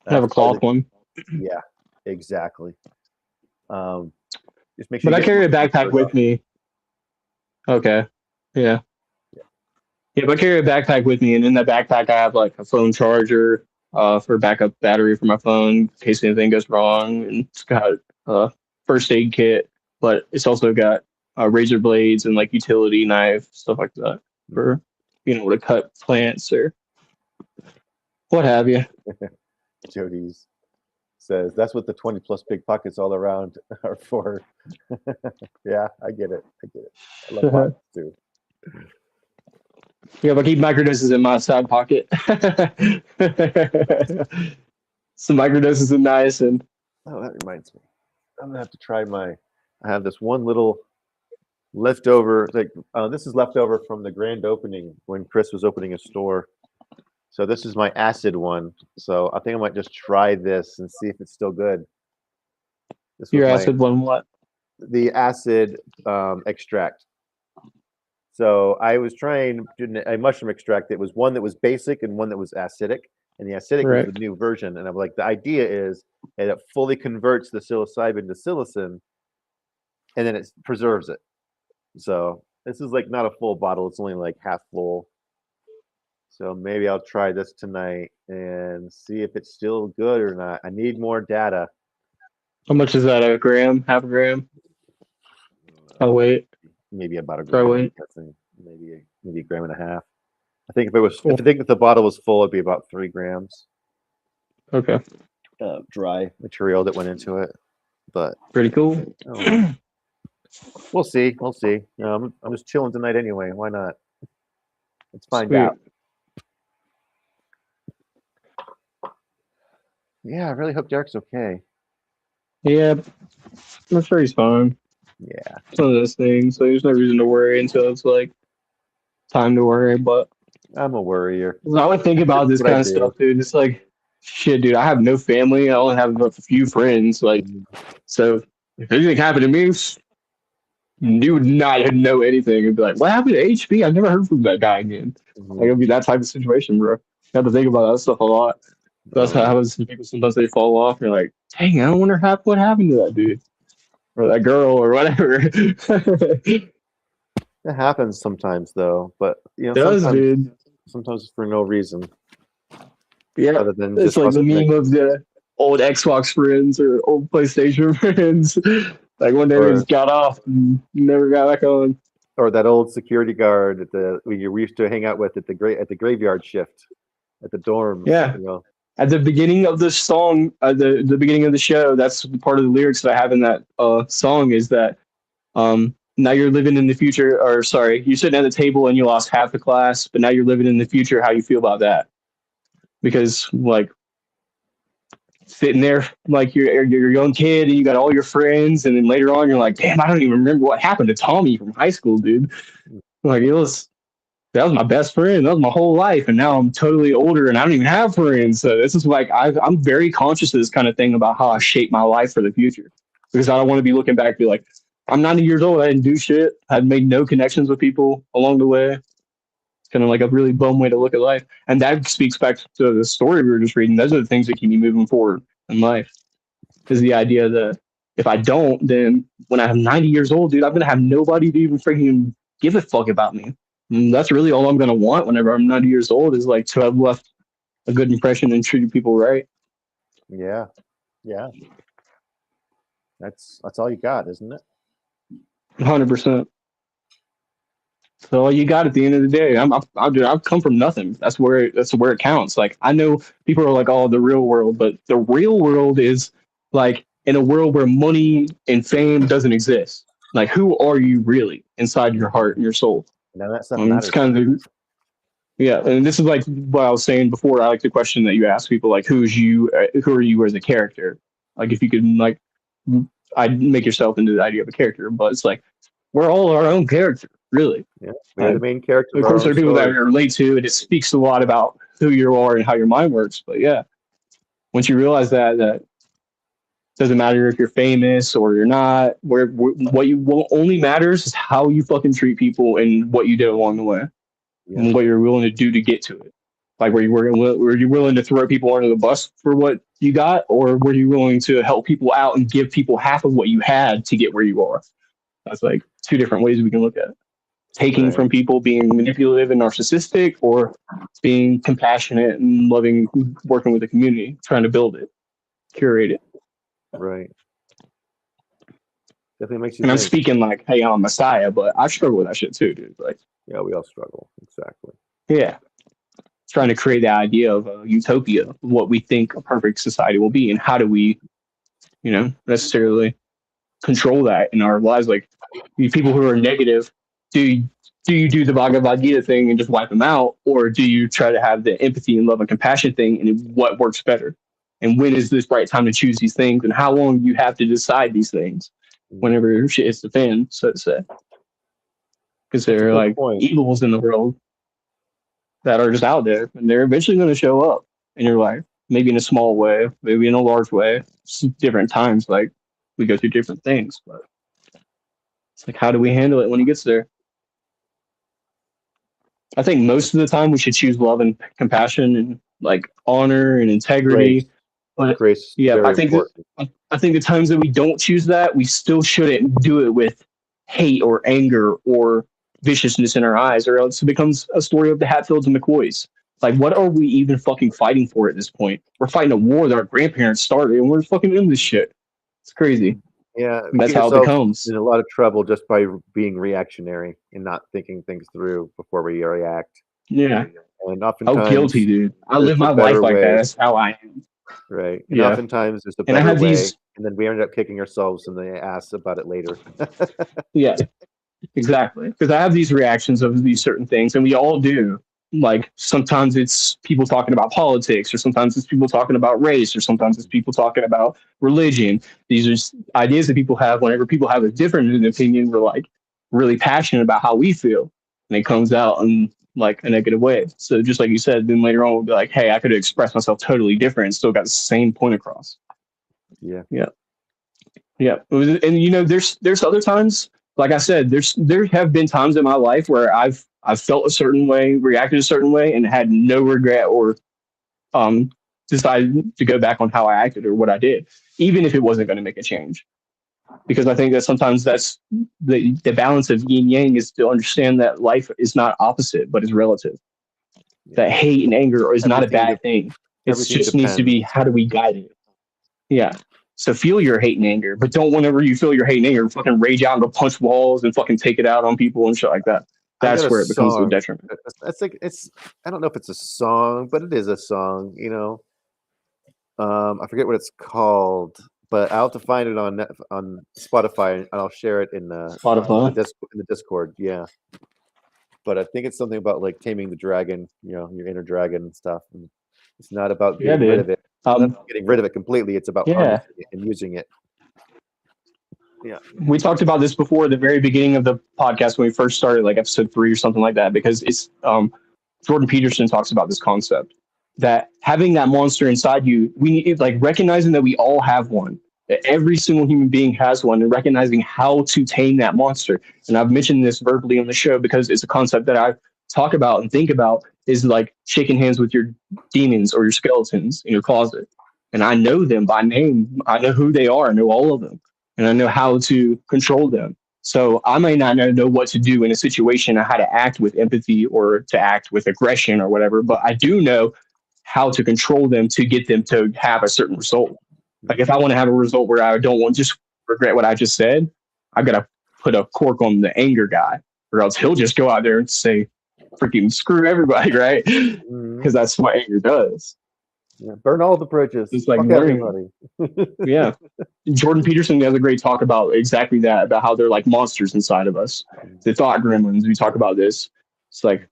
I have a cloth one. Yeah, exactly. Just make sure. But I carry a backpack with me. Okay. Yeah. Yeah, but I carry a backpack with me, and in that backpack I have like a phone charger, for backup battery for my phone in case anything goes wrong, and it's got a first aid kit, but it's also got razor blades and like utility knife stuff like that for to cut plants or what have you. Jody's says that's what the 20 plus big pockets all around are for. Yeah, I get it. I love pockets too. Yeah, but keep microdoses in my side pocket. Some microdoses of niacin. Oh, that reminds me. I'm gonna have to try my. I have this one little leftover. Like this is leftover from the grand opening when Chris was opening a store. So this is my acid one. So I think I might just try this and see if it's still good. This was Your my acid one what? the acid extract. So I was trying a mushroom extract. It was one that was basic and one that was acidic, and the acidic was Right. the new version. And I'm like, the idea is that it fully converts the psilocybin to psilocin, and then it preserves it. So this is like not a full bottle; it's only like half full. So maybe I'll try this tonight and see if it's still good or not. I need more data. How much is that? A gram? Half a gram? Oh wait. Maybe about a Try gram. weight. Maybe a gram and a half. I think if Cool. if the bottle was full, it'd be about 3 grams. Okay. Dry material that went into it, but Pretty cool. we'll see. We'll see. I'm just chilling tonight anyway. Why not? Let's find Sweet. out. Yeah, I really hope Derek's okay. Yeah, I'm sure he's fine. Yeah. It's one of those things. So there's no reason to worry until it's like time to worry. But I'm a worrier. I would think about It's this what I kind of do. stuff, dude. It's like, shit, dude. I have no family. I only have a few friends. Like, so if anything happened to me, you would not know anything and be like, "What happened to HB? I've never heard from that guy again." Like, it'll be that type of situation, bro. You have to think about that stuff a lot. That's Oh, how yeah. happens to people. Sometimes they fall off. And you're like, "Dang, I wonder what happened to that dude or that girl or whatever." It It happens sometimes though, but does, dude. sometimes for no reason Yeah, other than it's just like us the meme connecting. of the old Xbox friends or old PlayStation friends. Like one day they Or just got off and never got back on. or that old security guard we used to hang out with at the graveyard shift at the dorms. Yeah. At the beginning of the song, the beginning of the show, that's part of the lyrics that I have in that song is that now you're living in the future, or sorry, you're sitting at the table and you lost half the class, but now you're living in the future. How you feel about that? Because like sitting there like you're a young kid and you got all your friends, and then later on you're like, damn, I don't even remember what happened to Tommy from high school, dude. Like it was that was my best friend. That was my whole life, and now I'm totally older and I don't even have friends. So this is like I'm very conscious of this kind of thing about how I shape my life for the future because I don't want to be looking back and be like, I'm 90 years old. I didn't do shit. I made no connections with people along the way. It's kind of like a really bum way to look at life, and that speaks back to the story we were just reading. Those are the things that keep me moving forward in life. Is the idea that if I don't, then when I'm 90 years old, dude, I'm gonna have nobody to even freaking give a fuck about me. And that's really all I'm gonna want whenever I'm 90 years old is like to have left a good impression and treated people right. Yeah. Yeah. That's all you got, isn't it? 100%. So all you got at the end of the day, dude, I've come from nothing. That's where it counts. Like I know people are like, oh, the real world, but the real world is like in a world where money and fame doesn't exist. Like who are you really inside your heart and your soul? None of that stuff It's matters. kind of yeah, and this is like what I was saying before. I like the question that you ask people, like, "Who's you? Who are you as a character?" Like, if you could, like, I'd make yourself into the idea of a character, but it's like we're all our own character, really. Yeah. We're the main character Of of our course, own there are people that story. I relate to, and it speaks a lot about who you are and how your mind works. But yeah, once you realize that doesn't matter if you're famous or you're not. What you what only matters is how you fucking treat people and what you did along the way Yeah. and what you're willing to do to get to it. Like, were you willing to throw people under the bus for what you got, or were you willing to help people out and give people half of what you had to get where you are? That's like two different ways we can look at it. Taking Right. from people, being manipulative and narcissistic, or being compassionate and loving, working with the community, trying to build it, curate it. Right. Definitely makes you And I'm think. speaking like, hey, I'm a messiah, but I struggle with that shit too, dude. Like, Yeah, we all struggle. Exactly. yeah. trying to create the idea of a utopia, what we think a perfect society will be, and how do we, necessarily control that in our lives. Like these people who are negative, do do you do the Bhagavad Gita thing and just wipe them out, or do you try to have the empathy and love and compassion thing? And what works better? And when is this right time to choose these things? And how long do you have to decide these things? Whenever shit hits the fan, so to say, because That's a there are good like point. evils in the world that are just out there, and they're eventually going to show up in your life. Maybe in a small way, maybe in a large way. Different times, like we go through different things, but it's like, how do we handle it when he gets there? I think most of the time we should choose love and compassion and like honor and integrity. Grace, But grace is yeah, very important. I think the times that we don't choose that, we still shouldn't do it with hate or anger or viciousness in our eyes, or else it becomes a story of the Hatfields and McCoys. Like, what are we even fucking fighting for at this point? We're fighting a war that our grandparents started, and we're fucking in this shit. It's crazy. Yeah, And you that's get how it yourself becomes. in a lot of trouble just by being reactionary and not thinking things through before we react. Yeah. And Oh, guilty, oftentimes dude. I there's live a my life better like that. way, That's how I am. right? And Yeah. oftentimes there's a And I better have way, these, and then we end up kicking ourselves in the ass about it later. yeah, exactly. Because I have these reactions of these certain things, and we all do. Like sometimes it's people talking about politics, or sometimes it's people talking about race, or sometimes it's people talking about religion. These are ideas that people have whenever people have a different opinion. We're like really passionate about how we feel, and it comes out in like a negative way. So just like you said, then later on we'll be like, hey, I could have expressed myself totally different and still got the same point across. Yeah. Yeah. Yeah, and there's other times, like I said, there have been times in my life where I've felt a certain way, reacted a certain way, and had no regret or um decided to go back on how I acted or what I did, even if it wasn't going to make a change. Because I think that sometimes that's the balance of yin yang is to understand that life is not opposite, but is relative. Yeah. That hate and anger is not a Everything, bad thing. It everything just needs to be, depends. how do we guide it? Yeah. So feel your hate and anger, but don't, whenever you feel your hate and anger, fucking rage out and go punch walls and fucking take it out on people and shit like that. I got That's a where it becomes a song. detriment. It's like it's. I don't know if it's a song, but it is a song. I forget what it's called, but I'll have to find it on Spotify, and I'll share it in the Spotify. in the Discord. Yeah, but I think it's something about like taming the dragon. Your inner dragon and stuff. And it's not about Yeah, getting rid dude. of it. Not getting rid of it completely. It's about Yeah. harnessing it and using it. Yeah. We talked about this before at the very beginning of the podcast when we first started, like episode 3 or something like that, because it's Jordan Peterson talks about this concept that having that monster inside you, we need like recognizing that we all have one. That every single human being has one, and recognizing how to tame that monster. And I've mentioned this verbally on the show because it's a concept that I talk about and think about, is like shaking hands with your demons or your skeletons in your closet. And I know them by name. I know who they are. I know all of them, and I know how to control them. So I may not know what to do in a situation or how to act with empathy or to act with aggression or whatever, but I do know how to control them to get them to have a certain result. Like if I want to have a result where I don't want to just regret what I just said, I've got to put a cork on the anger guy, or else he'll just go out there and say, freaking screw everybody, right? Because that's what anger does. Yeah. Burn all the bridges. It's like Fuck learning. everybody. Yeah. Jordan Peterson has a great talk about exactly that, about how they're like monsters inside of us. The thought gremlins, we talk about this. It's like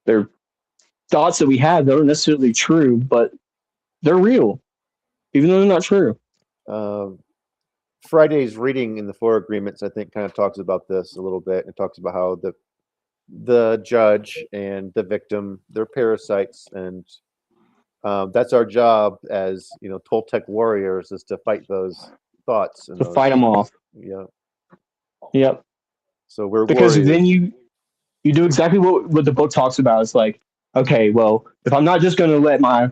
they're thoughts that we have that aren't necessarily true, but they're real, even though they're not true. Friday's reading in the Four Agreements, I think, kind of talks about this a little bit. It talks about how the judge and the victim, they're parasites, and that's our job as Toltec warriors, is to fight those thoughts and To those. fight them off. Yeah. Yep. So we're Because warriors. then you do exactly what the book talks about. It's like, okay, well, if I'm not just going to let my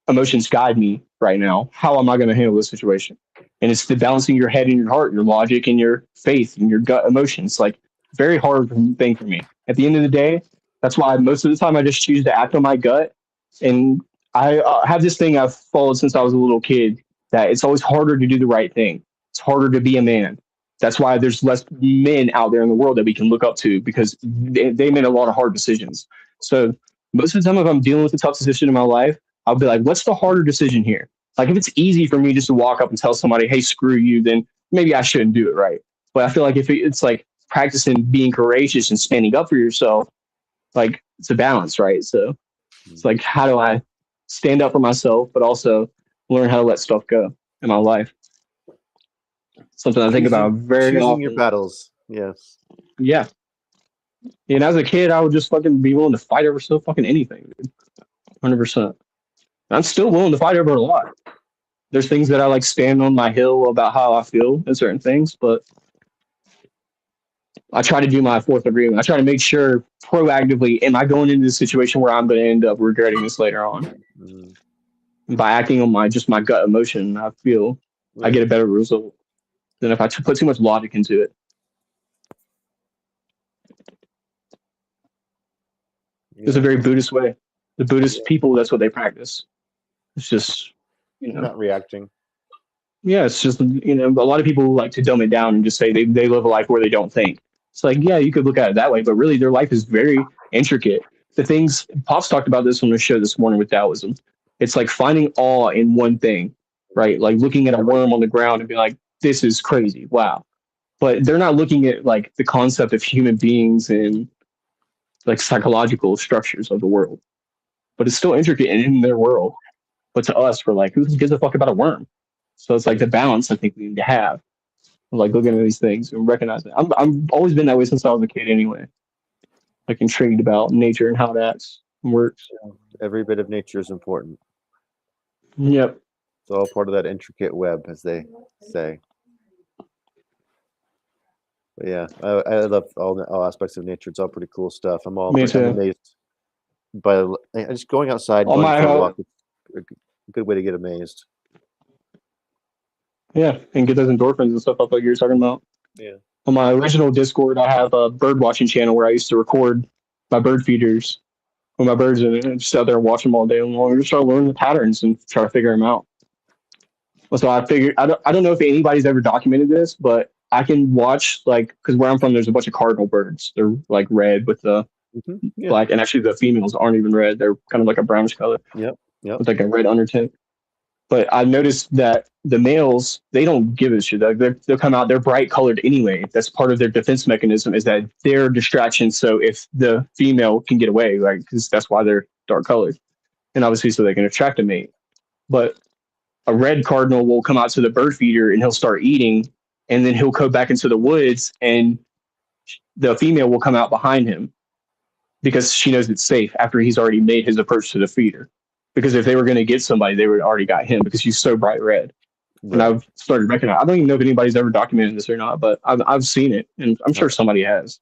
emotions guide me right now, how am I going to handle this situation? And it's the balancing your head and your heart, your logic and your faith and your gut emotions. Like very hard thing for me. At the end of the day, that's why most of the time I just choose to act on my gut. And I have this thing I've followed since I was a little kid, that it's always harder to do the right thing. It's harder to be a man. That's why there's less men out there in the world that we can look up to, because they made a lot of hard decisions. So Most of the time, if I'm dealing with a tough decision in my life, I'll be like, what's the harder decision here? Like, if it's easy for me just to walk up and tell somebody, hey, screw you, then maybe I shouldn't do it, right? But I feel like if it's like practicing being courageous and standing up for yourself, like it's a balance, right? So it's like, how do I stand up for myself, but also learn how to let stuff go in my life? Something I think about very choosing your often. battles. Yes. Yeah. And as a kid, I would just fucking be willing to fight over so fucking anything, dude. 100%. I'm still willing to fight over a lot. There's things that I like stand on my hill about how I feel and certain things, but I try to do my fourth agreement. I try to make sure proactively, am I going into a situation where I'm going to end up regretting this later on? Mm, By acting on my gut emotion, I feel I right. get a better result than if I put too much logic into it. It's a Yeah. very Buddhist way. The Buddhist Yeah. people, that's what they practice. It's just, Not reacting. yeah, it's just, a lot of people like to dumb it down and just say they live a life where they don't think. It's like, yeah, you could look at it that way, but really their life is very intricate. The things, Pops talked about this on the show this morning with Taoism. It's like finding awe in one thing, right? Like looking at a worm on the ground and being like, this is crazy. Wow. But they're not looking at like the concept of human beings and like psychological structures of the world. But it's still intricate in their world. But to us, we're like, who gives a fuck about a worm? So it's like the balance I think we need to have, like looking at these things and recognizing. I'm always been that way since I was a kid anyway. Like intrigued about nature and how that works. Every bit of nature is important. Yep. It's all part of that intricate web, as they say. But yeah, I love all aspects of nature. It's all pretty cool stuff. Me I'm too. amazed by just going outside and On going my for a walk. It's a good way to get amazed. yeah, and get those endorphins and stuff up like you're talking about. Yeah. On my original Discord, I have a bird watching channel where I used to record my bird feeders with my birds in it and just out there and watch them all day long. Just try to learn the patterns and try to figure them out. So I figured I don't know if anybody's ever documented this, but I can watch like because where I'm from, there's a bunch of cardinal birds. They're like red with the Yeah. black, and actually the females aren't even red. They're kind of like a brownish color Yep. Yep. with like a red undertone. But I noticed that the males they don't give a shit. Like they'll come out. They're bright colored anyway. That's part of their defense mechanism. Is that they're distraction. So if the female can get away, right? Because that's why they're dark colored, and obviously so they can attract a mate. But a red cardinal will come out to the bird feeder and he'll start eating, and then he'll go back into the woods, and the female will come out behind him because she knows it's safe after he's already made his approach to the feeder. Because if they were going to get somebody, they would have already got him because he's so bright red. And Right. I've started recognizing. I don't even know if anybody's ever documented this or not, but I've seen it, and I'm sure somebody has.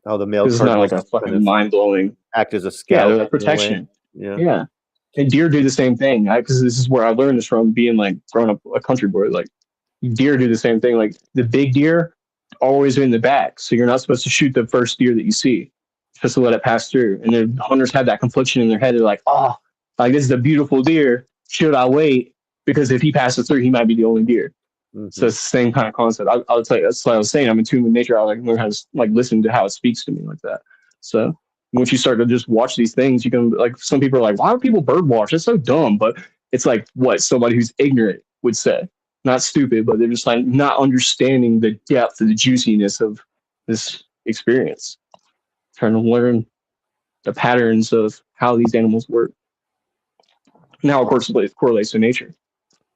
How the male Because it's not like cardinals a kind fucking of mind blowing. act as a Yeah, they're scout like in a way. protection. Yeah. Yeah, and deer do the same thing. Because this is where I learned this from being like growing up a country boy. Like deer do the same thing. Like the big deer always in the back, so you're not supposed to shoot the first deer that you see. You're supposed to let it pass through. And then hunters have that confliction in their head. They're like, oh, like this is a beautiful deer. Should I wait? Because if he passes through, he might be the only deer. So Mm-hmm. it's the same kind of concept. I'll tell you, that's what I was saying. I'm in tune with nature. I like learn how to like listen to how it speaks to me like that. So once you start to just watch these things, you can like some people are like, why do people bird watch? It's so dumb. But it's like what somebody who's ignorant would say. Not stupid, but they're just like not understanding the depth and the juiciness of this experience. Trying to learn the patterns of how these animals work. Now, of course, it correlates to nature.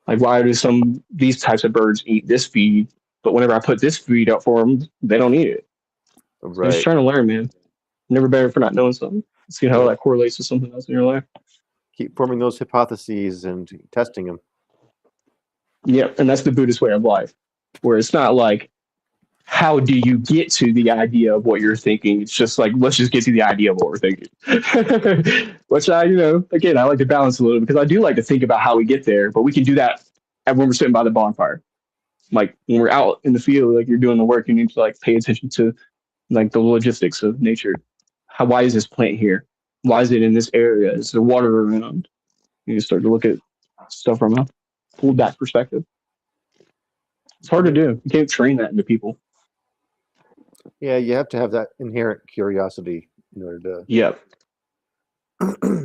Like, why do some these types of birds eat this feed, but whenever I put this feed out for them, they don't eat it? So just Right. trying to learn, man. Never better for not knowing something. See how Yeah. that correlates to something else in your life. Keep forming those hypotheses and testing them. Yeah, and that's the Buddhist way of life, where it's not like how do you get to the idea of what you're thinking. It's just like let's just get to the idea of what we're thinking. Which again, I like to balance a little because I do like to think about how we get there, but we can do that when we're sitting by the bonfire. Like when we're out in the field, like you're doing the work, you need to like pay attention to like the logistics of nature. Why is this plant here? Why is it in this area? Is there water around? You start to look at stuff from a pulled back perspective. It's hard to do. You can't train that into people. Yeah, you have to have that inherent curiosity in order to Yep.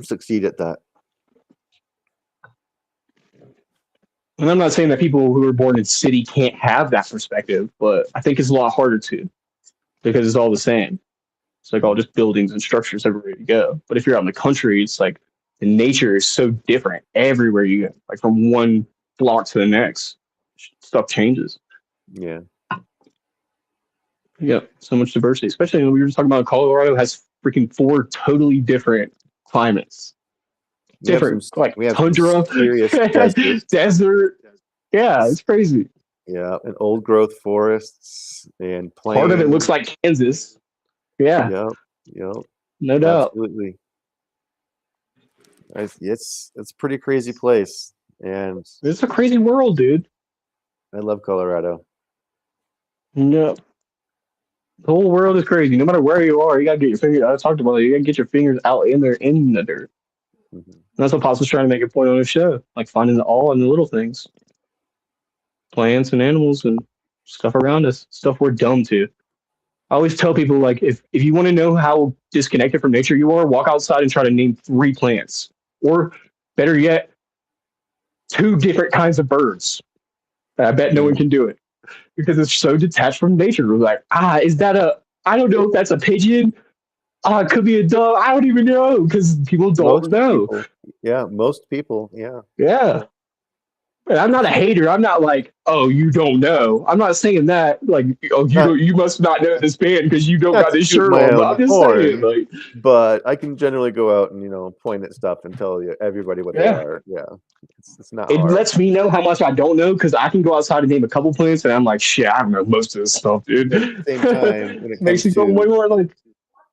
succeed at that. And I'm not saying that people who are born in city can't have that perspective, but I think it's a lot harder to because it's all the same. It's like all just buildings and structures everywhere you go. But if you're out in the country, it's like the nature is so different everywhere you go. Like from one block to the next, stuff changes. Yeah. Yeah, so much diversity. Especially when we were just talking about Colorado has freaking 4 totally different climates. Different, like we have tundra, some serious desert. desert. Yeah, it's crazy. Yeah, and old growth forests and plains. Part of it looks like Kansas. Yeah, Yep. no doubt. Absolutely. It's a pretty crazy place, and It's a crazy world, dude. I love Colorado. No, the whole world is crazy. No matter where you are, you gotta get your fingers. I talked about it. You gotta get your fingers out in there in the dirt. Mhm. And that's what Pops was trying to make a point on his show, like finding the all in the little things, plants and animals and stuff around us, stuff we're dumb to. I always tell people like if you want to know how disconnected from nature you are, walk outside and try to name 3 plants, or better yet, 2 different kinds of birds. I bet no one can do it because it's so detached from nature. We're like, is that I don't know if that's a pigeon. It could be a dove. I don't even know because people don't know. Most people. Yeah. Yeah. And I'm not a hater. I'm not like, oh, you don't know. I'm not saying that. Like, oh, you must not know this band because you don't got this shirt on. But I'm just saying, like, but I can generally go out and point at stuff and tell everybody what they are. Yeah, it's not. It hard. lets me know how much I don't know because I can go outside and name a couple plants and I'm like, shit, I don't know most of this stuff, dude. But at the same time, when it makes comes you go way more like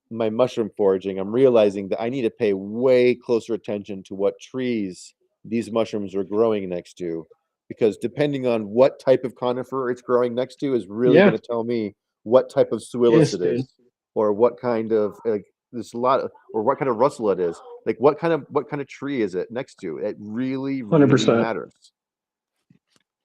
my mushroom foraging, I'm realizing that I need to pay way closer attention to what trees these mushrooms are growing next to, because depending on what type of conifer it's growing next to is really going to tell me what type of suillus it is, or what kind of there's a lot of, or what kind of Russell it is. Like what kind of tree is it next to? It really 100%. matters.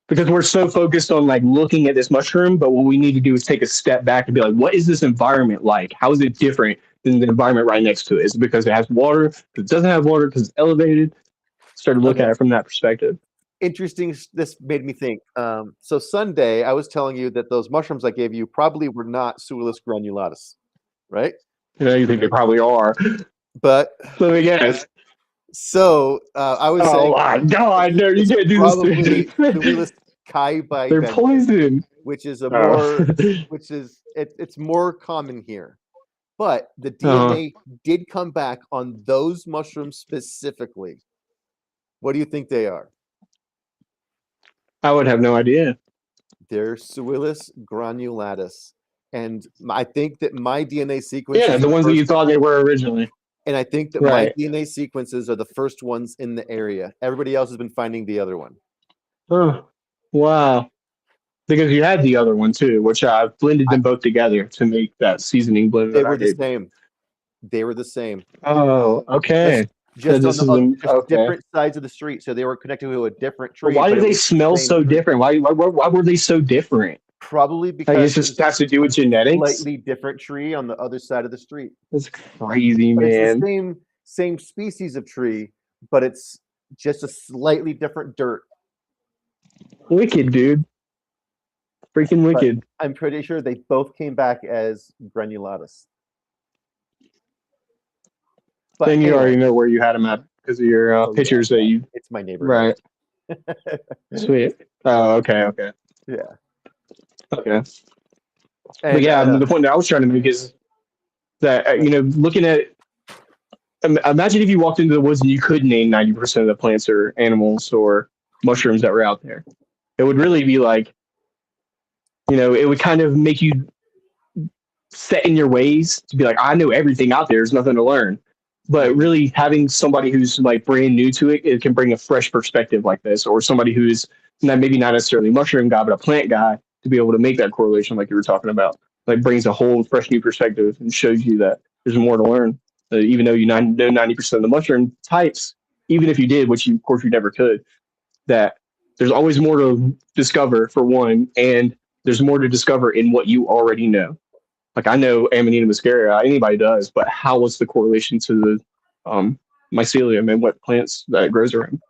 Because we're so focused on like looking at this mushroom, but what we need to do is take a step back and be like, what is this environment like? How is it different than the environment right next to it? Is it because it has water? Because it doesn't have water? Because it's elevated? Started looking at it from that perspective. Interesting. This made me think. So Sunday, I was telling you that those mushrooms I gave you probably were not Suillus granulatus, right? Yeah, you think they probably are. But let me guess. So I was saying, my God, no, you can't do this to me. Suillus caibai. They're poison. Which is it's more common here. But the DNA did come back on those mushrooms specifically. What do you think they are? I would have no idea. They're Suillus granulatus. And I think that my DNA sequence. Yeah, the ones that you thought they were originally. And I think that my DNA sequences are the first ones in the area. Everybody else has been finding the other one. Oh, wow. Because you had the other one too, which I blended them both together to make that seasoning blend. They were the same. They were the same. Oh, okay. Just on different sides of the street, so they were connected to a different tree. Why do they smell so different? Why were they so different? Probably because it just has to do with genetics. Slightly different tree on the other side of the street. That's crazy, man. It's the same species of tree, but it's just a slightly different dirt. Wicked, dude. Freaking wicked. But I'm pretty sure they both came back as granulatus. But then you already know where you had them at because of your pictures that you. It's my neighborhood. Right. Sweet. Oh, okay. Yeah. Okay. And, but yeah, the point that I was trying to make is that looking at. Imagine if you walked into the woods and you could name 90% of the plants or animals or mushrooms that were out there. It would really be like, it would kind of make you set in your ways to be like, I know everything out there. There's nothing to learn. But really having somebody who's like brand new to it, it can bring a fresh perspective like this, or somebody who's maybe not necessarily a mushroom guy, but a plant guy to be able to make that correlation like you were talking about, like brings a whole fresh new perspective and shows you that there's more to learn. Even though you know 90% of the mushroom types, even if you did, which of course you never could, that there's always more to discover for one, and there's more to discover in what you already know. Like I know Amanita muscaria, anybody does, but what's the correlation to the mycelium and what plants that it grows around.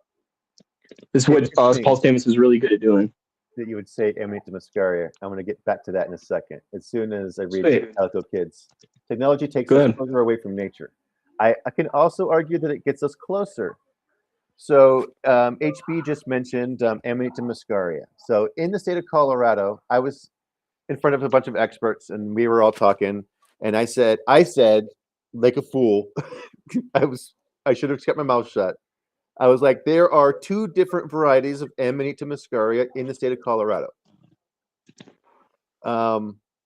This is what Paul Interesting Stamets is really good at doing. that you would say emanate to Muscaria. I'm going to get back to that in a second. As soon as I read Sweet. Calico Kids, technology takes Go us ahead. further away from nature. I can also argue that it gets us closer. So HB just mentioned emanate to Muscaria. So in the state of Colorado, I was in front of a bunch of experts, and we were all talking. And I said, like a fool, I should have kept my mouth shut. I was like, there are two different varieties of Amanita muscaria in the state of Colorado.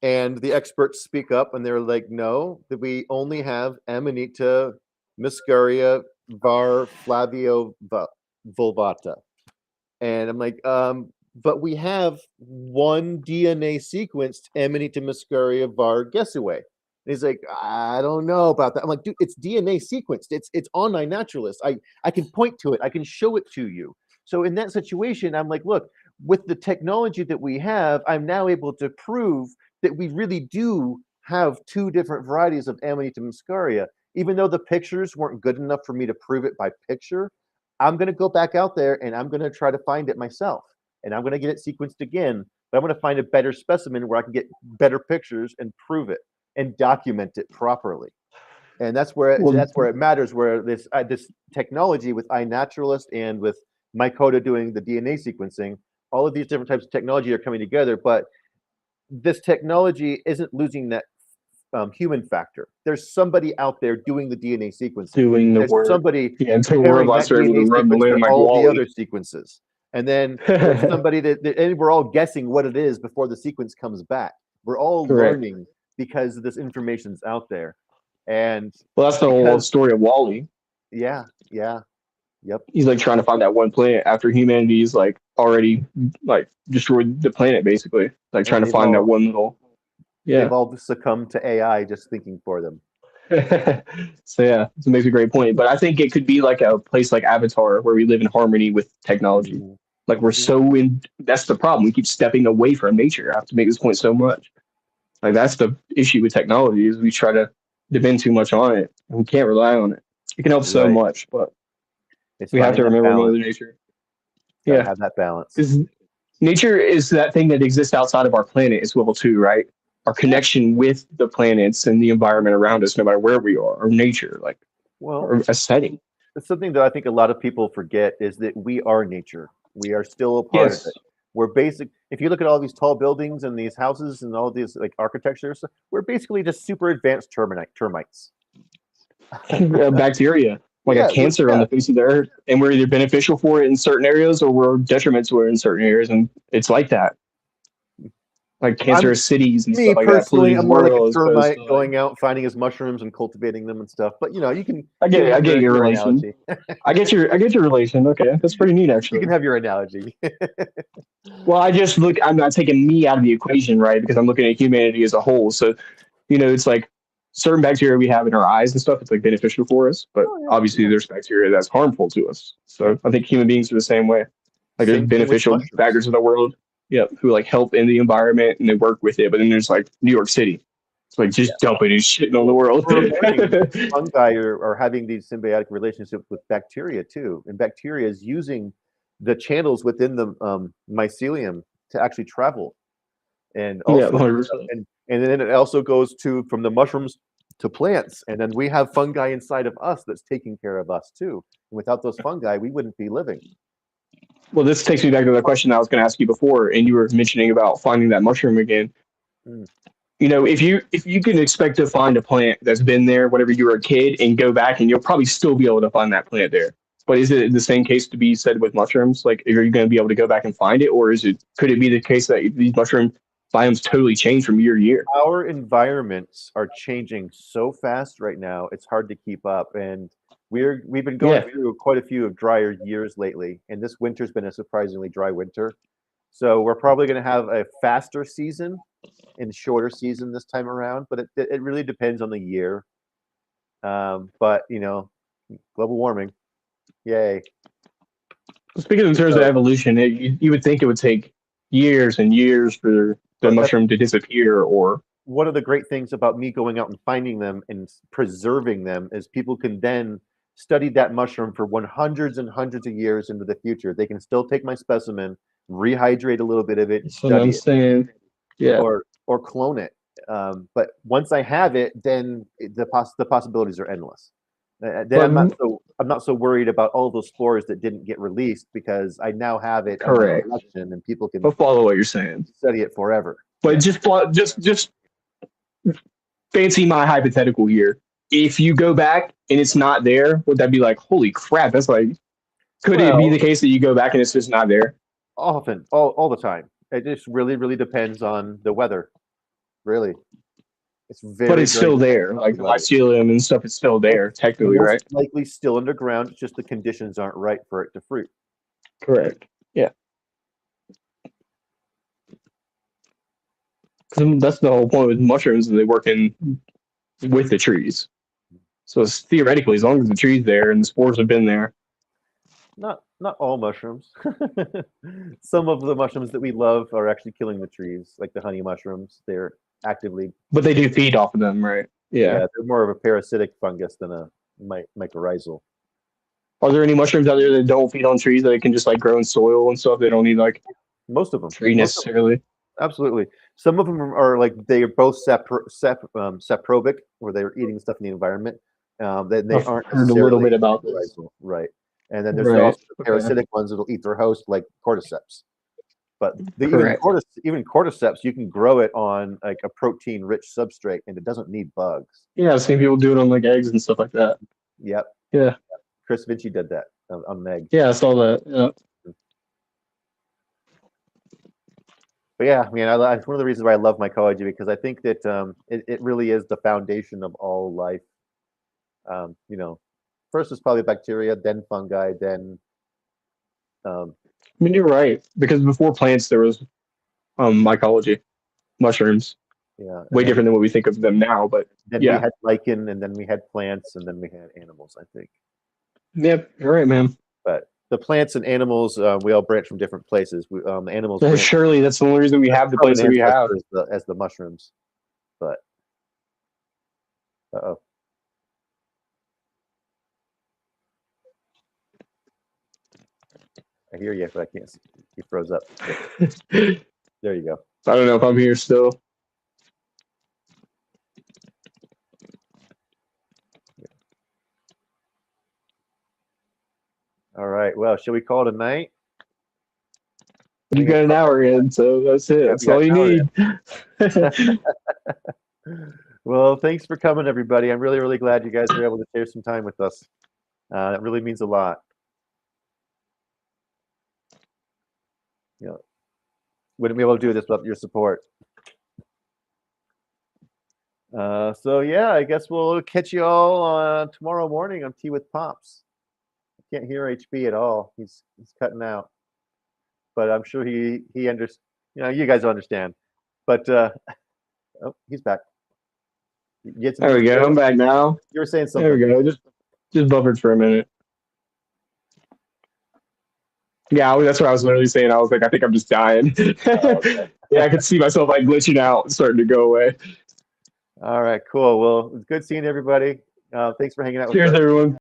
And the experts speak up and they're like, no, that we only have Amanita muscaria var flavio vulvata. And I'm like, but we have one DNA sequenced Amanita muscaria var Gesue. And he's like, I don't know about that. I'm like, dude, it's DNA sequenced. It's on iNaturalist. I can point to it. I can show it to you. So in that situation, I'm like, look, with the technology that we have, I'm now able to prove that we really do have two different varieties of Amanita muscaria. Even though the pictures weren't good enough for me to prove it by picture, I'm going to go back out there and I'm going to try to find it myself. And I'm going to get it sequenced again, but I'm going to find a better specimen where I can get better pictures and prove it and document it properly. And that's where it matters. Where this technology with iNaturalist and with Mycota doing the DNA sequencing, all of these different types of technology are coming together. But this technology isn't losing that human factor. There's somebody out there doing the DNA sequencing. Doing the There's work. somebody until comparing robots that are able DNA to rub the sequence land to like all the Wally. other sequences. And then there's somebody and we're all guessing what it is before the sequence comes back. We're all Correct. learning because this information's out there. And Well, that's the whole story of Wally. yeah, yep. He's like trying to find that one planet after humanity's like already like destroyed the planet, basically. Like trying And to find that one little. they've Yeah. all succumbed to AI just thinking for them. So yeah, it makes a great point. But I think it could be like a place like Avatar where we live in harmony with technology. Like we're so in. That's the problem. We keep stepping away from nature. I have to make this point so much. Like that's the issue with technology is we try to depend too much on it and we can't rely on it. It can help so Right. much, but It's we have to finding that remember balance. Mother Nature. Got to Yeah, have that balance. because nature is that thing that exists outside of our planet as well too, right? Our connection with the planets and the environment around us, no matter where we are, or nature, like or a setting. It's something that I think a lot of people forget is that we are nature. We are still a part of Yes. it. We're basic. If you look at all these tall buildings and these houses and all these like architecture, we're basically just super advanced termites. Bacteria, like a cancer on the face of the earth, and we're either beneficial for it in certain areas or we're detrimental to it in certain areas, and it's like that. Like cancerous cities and stuff like that, Personally, polluting I'm the more like a world. termite going out, finding his mushrooms and cultivating them and stuff. But you know, you can. I get your relation. Analogy. I get your relation. Okay, that's pretty neat, actually. You can have your analogy. Well, I'm not taking me out of the equation, right? Because I'm looking at humanity as a whole. So, it's like certain bacteria we have in our eyes and stuff, it's like beneficial for us. But obviously, there's bacteria that's harmful to us. So I think human beings are the same way. Like there's beneficial factors in the world, who like help in the environment and they work with it. But then there's like New York City. It's like just dumping and shitting on the world. Fungi are having these symbiotic relationships with bacteria too, and bacteria is using the channels within the mycelium to actually travel, and also, and then it also goes from the mushrooms to plants, and then we have fungi inside of us that's taking care of us too. And without those fungi, we wouldn't be living. Well, this takes me back to the question I was going to ask you before, and you were mentioning about finding that mushroom again. If you can expect to find a plant that's been there whenever you were a kid and go back and you'll probably still be able to find that plant there. But is it the same case to be said with mushrooms? Like, are you going to be able to go back and find it, or could it be the case that these mushroom biomes totally change from year to year? Our environments are changing so fast right now; it's hard to keep up, and we've been going through quite a few of drier years lately, and this winter's been a surprisingly dry winter. So we're probably going to have a faster season and shorter season this time around, but it really depends on the year. But global warming, yay! Speaking in terms of evolution, you would think it would take years and years for the mushroom to disappear. Or one of the great things about me going out and finding them and preserving them is people can then studied that mushroom for hundreds and hundreds of years into the future. They can still take my specimen, rehydrate a little bit of it, and That's what I'm study it, saying. Yeah. or clone it. But once I have it, then the possibilities are endless. Then But I'm not so worried about all those spores that didn't get released because I now have it in my correct. collection and people can But follow what you're saying. study it forever. But just fancy my hypothetical here. If you go back and it's not there, would that be like, holy crap? That's like, could it be Well, the case that you go back and it's just not there? often, all the time. It just really depends on the weather. Really, it's But very it's still dependent there. on Like the the weather. mycelium and stuff is still there, technically, Most right? likely still underground. It's just the conditions aren't right for it to fruit. Correct. Yeah. 'Cause that's the whole point with mushrooms, is they work in with the trees. So it's theoretically, as long as the tree's there and the spores have been there. Not all mushrooms. Some of the mushrooms that we love are actually killing the trees, like the honey mushrooms. They're actively, But they do feed off of them, right? Yeah. yeah, they're more of a parasitic fungus than a mycorrhizal. Are there any mushrooms out there that don't feed on trees that can just like grow in soil and stuff? They don't need like Most of them. tree necessarily. Absolutely. Some of them are like they are both saprobic, where they're eating stuff in the environment. They I've aren't heard a little necessarily bit about this. mycorrhizal, right? And then there's Right. also the Okay. parasitic ones that'll eat their host, like cordyceps. But Correct. even cordyceps, you can grow it on like a protein-rich substrate, and it doesn't need bugs. Yeah, I've seen people do it on like eggs and stuff like that. Yep, Yeah. Chris Vinci did that on an egg. Yeah, I saw that. Yeah. But yeah, I mean, it's one of the reasons why I love mycology, because I think that it really is the foundation of all life. You know, first is probably bacteria, then fungi, then I mean, you're right, because before plants there was mycology, mushrooms, yeah, way and different than what we think of them now. But then we yeah, had lichin, and then we had plants, and then we had animals, I think. yep, you're right, man. But the plants and animals, we all branch from different places. The animals So branch surely that's the only reason we have the common plants that we have. ancestor as the mushrooms. But uh-oh. I hear you, but I can't see. You froze up. I There you go. don't know if I'm here still. All right. Well, shall we call it a night? You got an hour in, so that's it. Yeah, That's we got all you an need. Well, thanks for coming, everybody. I'm really glad you guys were able to share some time with us. That really means a lot. You know, wouldn't be able to do this without your support. So yeah, I guess we'll catch you all tomorrow morning on Tea with Pops. I can't hear HB at all. He's cutting out, but I'm sure he understands. You know, you guys will understand. But oh, he's back. There we go. I'm back now. You were saying There something. we go. Just buffered for a minute. Yeah, that's what I was literally saying. I was like, I think I'm just dying. Okay. Yeah, I could see myself like glitching out, starting to go away. All right, cool. Well, it's good seeing everybody. Thanks for hanging out with us. Cheers, everyone.